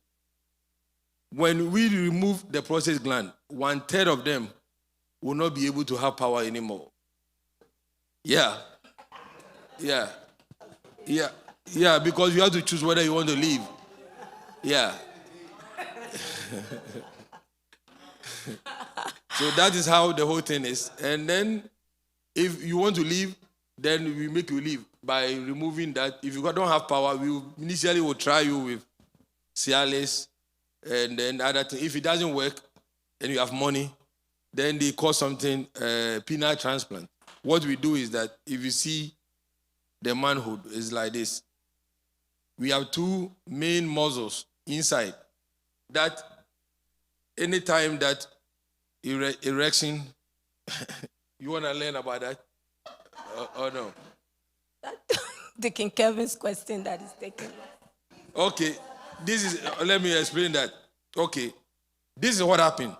[SPEAKER 2] when we remove the prostate gland, 1/3 of them will not be able to have power anymore. Yeah. Yeah. Yeah. Yeah, because you have to choose whether you want to leave. Yeah. So that is how the whole thing is. And then if you want to leave, then we make you leave by removing that. If you don't have power, we initially will try you with Cialis and then other things. If it doesn't work and you have money, then they call something penile transplant. What we do is that if you see the manhood is like this, we have two main muscles inside that anytime that erection, you want to learn about that? Or no?
[SPEAKER 1] Taking Kevin's question that is taken.
[SPEAKER 2] Okay, this is, let me explain that. Okay, this is what happened.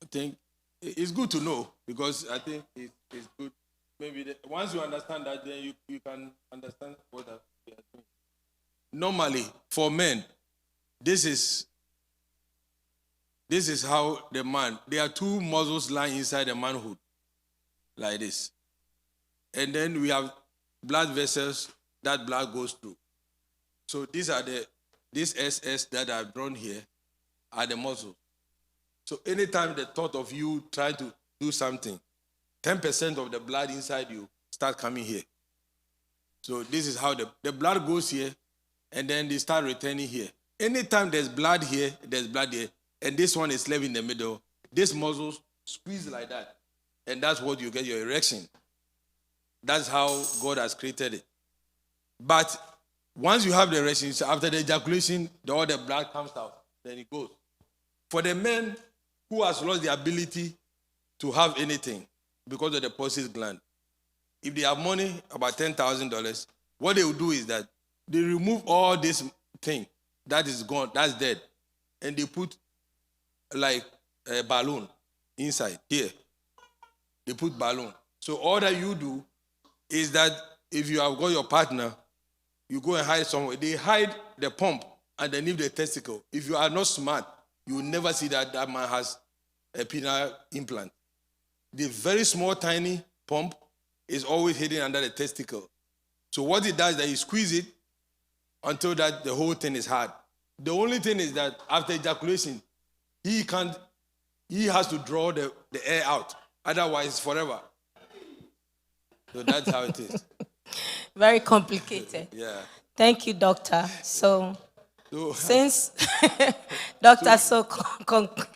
[SPEAKER 2] I think it's good to know because I think it's good. Maybe once you understand that, then you can understand what they are doing. Normally, for men, this is how the man, there are two muscles lying inside the manhood, like this. And then we have blood vessels that blood goes through. So these are this SS that I've drawn here are the muscles. So anytime the thought of you trying to do something, 10% of the blood inside you start coming here. So this is how the blood goes here, and then they start returning here. Anytime there's blood here, there's blood here, and this one is left in the middle, this muscles squeeze like that, and that's what you get your erection. That's how God has created it. But once you have the erection, so after the ejaculation, all the blood comes out, then it goes. For the men who has lost the ability to have anything because of the prostate gland, if they have money, about $10,000, what they will do is that they remove all this thing that is gone, that's dead, and they put like a balloon inside here. They put balloon. So all that you do is that if you have got your partner, you go and hide somewhere. They hide the pump underneath the testicle. If you are not smart, you will never see that man has a penile implant. The very small, tiny pump is always hidden under the testicle. So what it does is that you squeeze it until that the whole thing is hard. The only thing is that after ejaculation, he has to draw the air out. Otherwise, forever. So that's how it is.
[SPEAKER 1] Very complicated.
[SPEAKER 2] Yeah.
[SPEAKER 1] Thank you, doctor. So since doctor,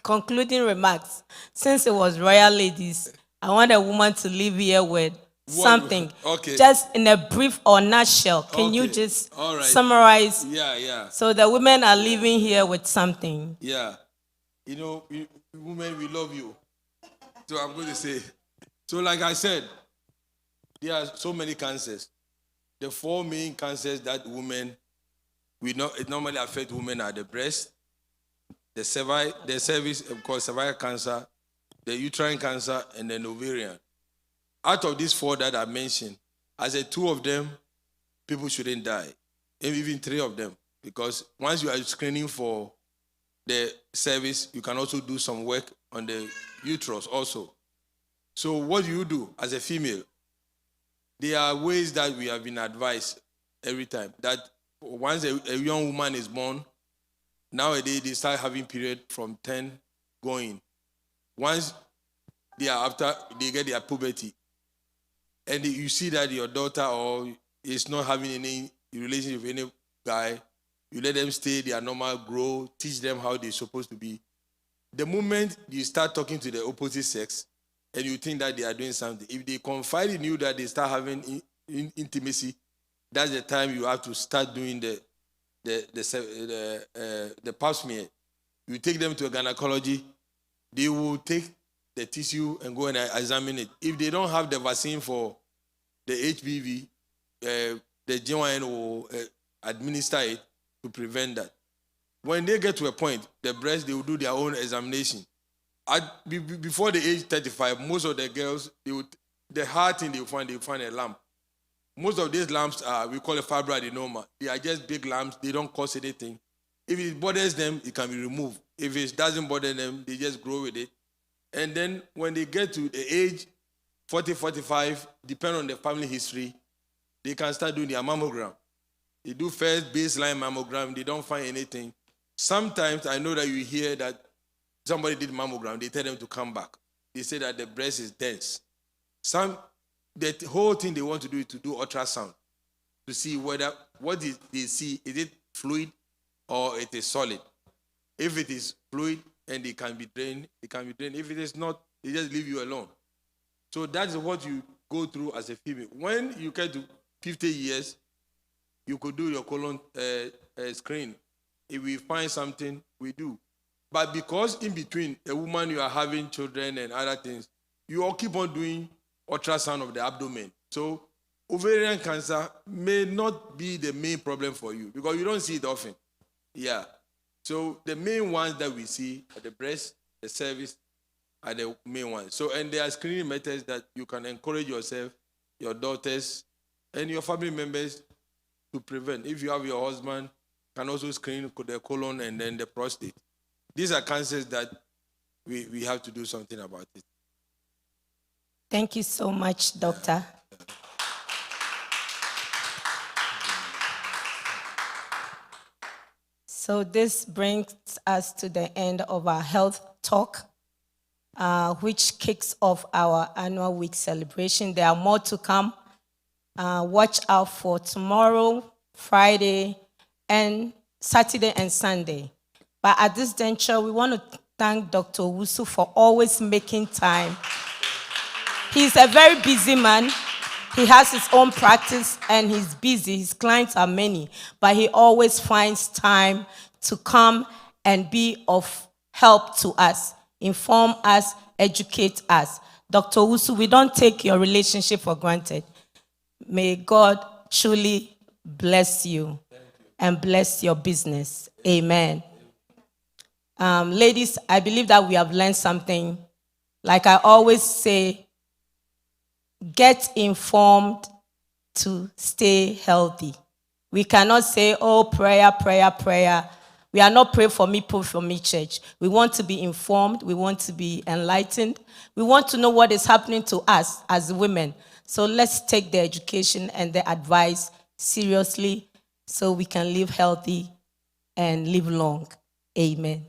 [SPEAKER 1] concluding remarks, since it was royal ladies, I want a woman to leave here with something.
[SPEAKER 2] Okay.
[SPEAKER 1] Just in a brief or nutshell. Can you just summarize?
[SPEAKER 2] Yeah.
[SPEAKER 1] So the women are leaving here with something.
[SPEAKER 2] Yeah. You know, women, we love you. So I'm going to say, so like I said, there are so many cancers. the 4 main cancers that women, it normally affect women are the breast, the cervix, of course, cervical cancer, the uterine cancer, and then ovarian. Out of these 4 that I mentioned, I said 2 of them, people shouldn't die, and even 3 of them, because once you are screening for the cervix, you can also do some work on the uterus also. So what do you do as a female? There are ways that we have been advised every time that once a young woman is born, nowadays they start having period from 10 going. Once they are after, they get their puberty, and you see that your daughter or is not having any relationship with any guy, you let them stay their normal grow, teach them how they're supposed to be. The moment you start talking to the opposite sex and you think that they are doing something, if they confide in you that they start having intimacy, that's the time you have to start doing the pap smear. You take them to a gynecology, they will take the tissue and go and examine it. If they don't have the vaccine for the HPV, the GYN will administer it to prevent that. When they get to a point, the breast, they will do their own examination. Before the age 35, most of the girls, the hard thing they find a lump. Most of these lumps are, we call it fibroadenoma. They are just big lumps. They don't cause anything. If it bothers them, it can be removed. If it doesn't bother them, they just grow with it. And then when they get to the age 40, 45, depending on the family history, they can start doing their mammogram. They do first baseline mammogram. They don't find anything. Sometimes I know that you hear that somebody did mammogram. They tell them to come back. They say that the breast is dense. The whole thing they want to do is to do ultrasound to see whether what they see, is it fluid or it is solid. If it is fluid and it can be drained, it can be drained. If it is not, they just leave you alone. So that is what you go through as a female. When you get to 50 years, you could do your colon screen. If we find something, we do. But because in between, a woman, you are having children and other things, you all keep on doing ultrasound of the abdomen. So ovarian cancer may not be the main problem for you because you don't see it often. Yeah. So the main ones that we see are the breast, the cervix, are the main ones. So, and there are screening methods that you can encourage yourself, your daughters, and your family members to prevent. If you have your husband, can also screen the colon and then the prostate. These are cancers that we have to do something about it.
[SPEAKER 1] Thank you so much, Doctor. So this brings us to the end of our health talk, which kicks off our annual week celebration. There are more to come. Watch out for tomorrow, Friday, and Saturday and Sunday. But at this juncture, we want to thank Dr. Owusu for always making time. He's a very busy man. He has his own practice and he's busy. His clients are many, but he always finds time to come and be of help to us, inform us, educate us. Dr. Owusu, we don't take your relationship for granted. May God truly bless you and bless your business. Amen. Ladies, I believe that we have learned something. Like I always say, get informed to stay healthy. We cannot say, oh, prayer, prayer, prayer. We are not praying for me church. We want to be informed. We want to be enlightened. We want to know what is happening to us as women. So let's take the education and the advice seriously so we can live healthy and live long. Amen.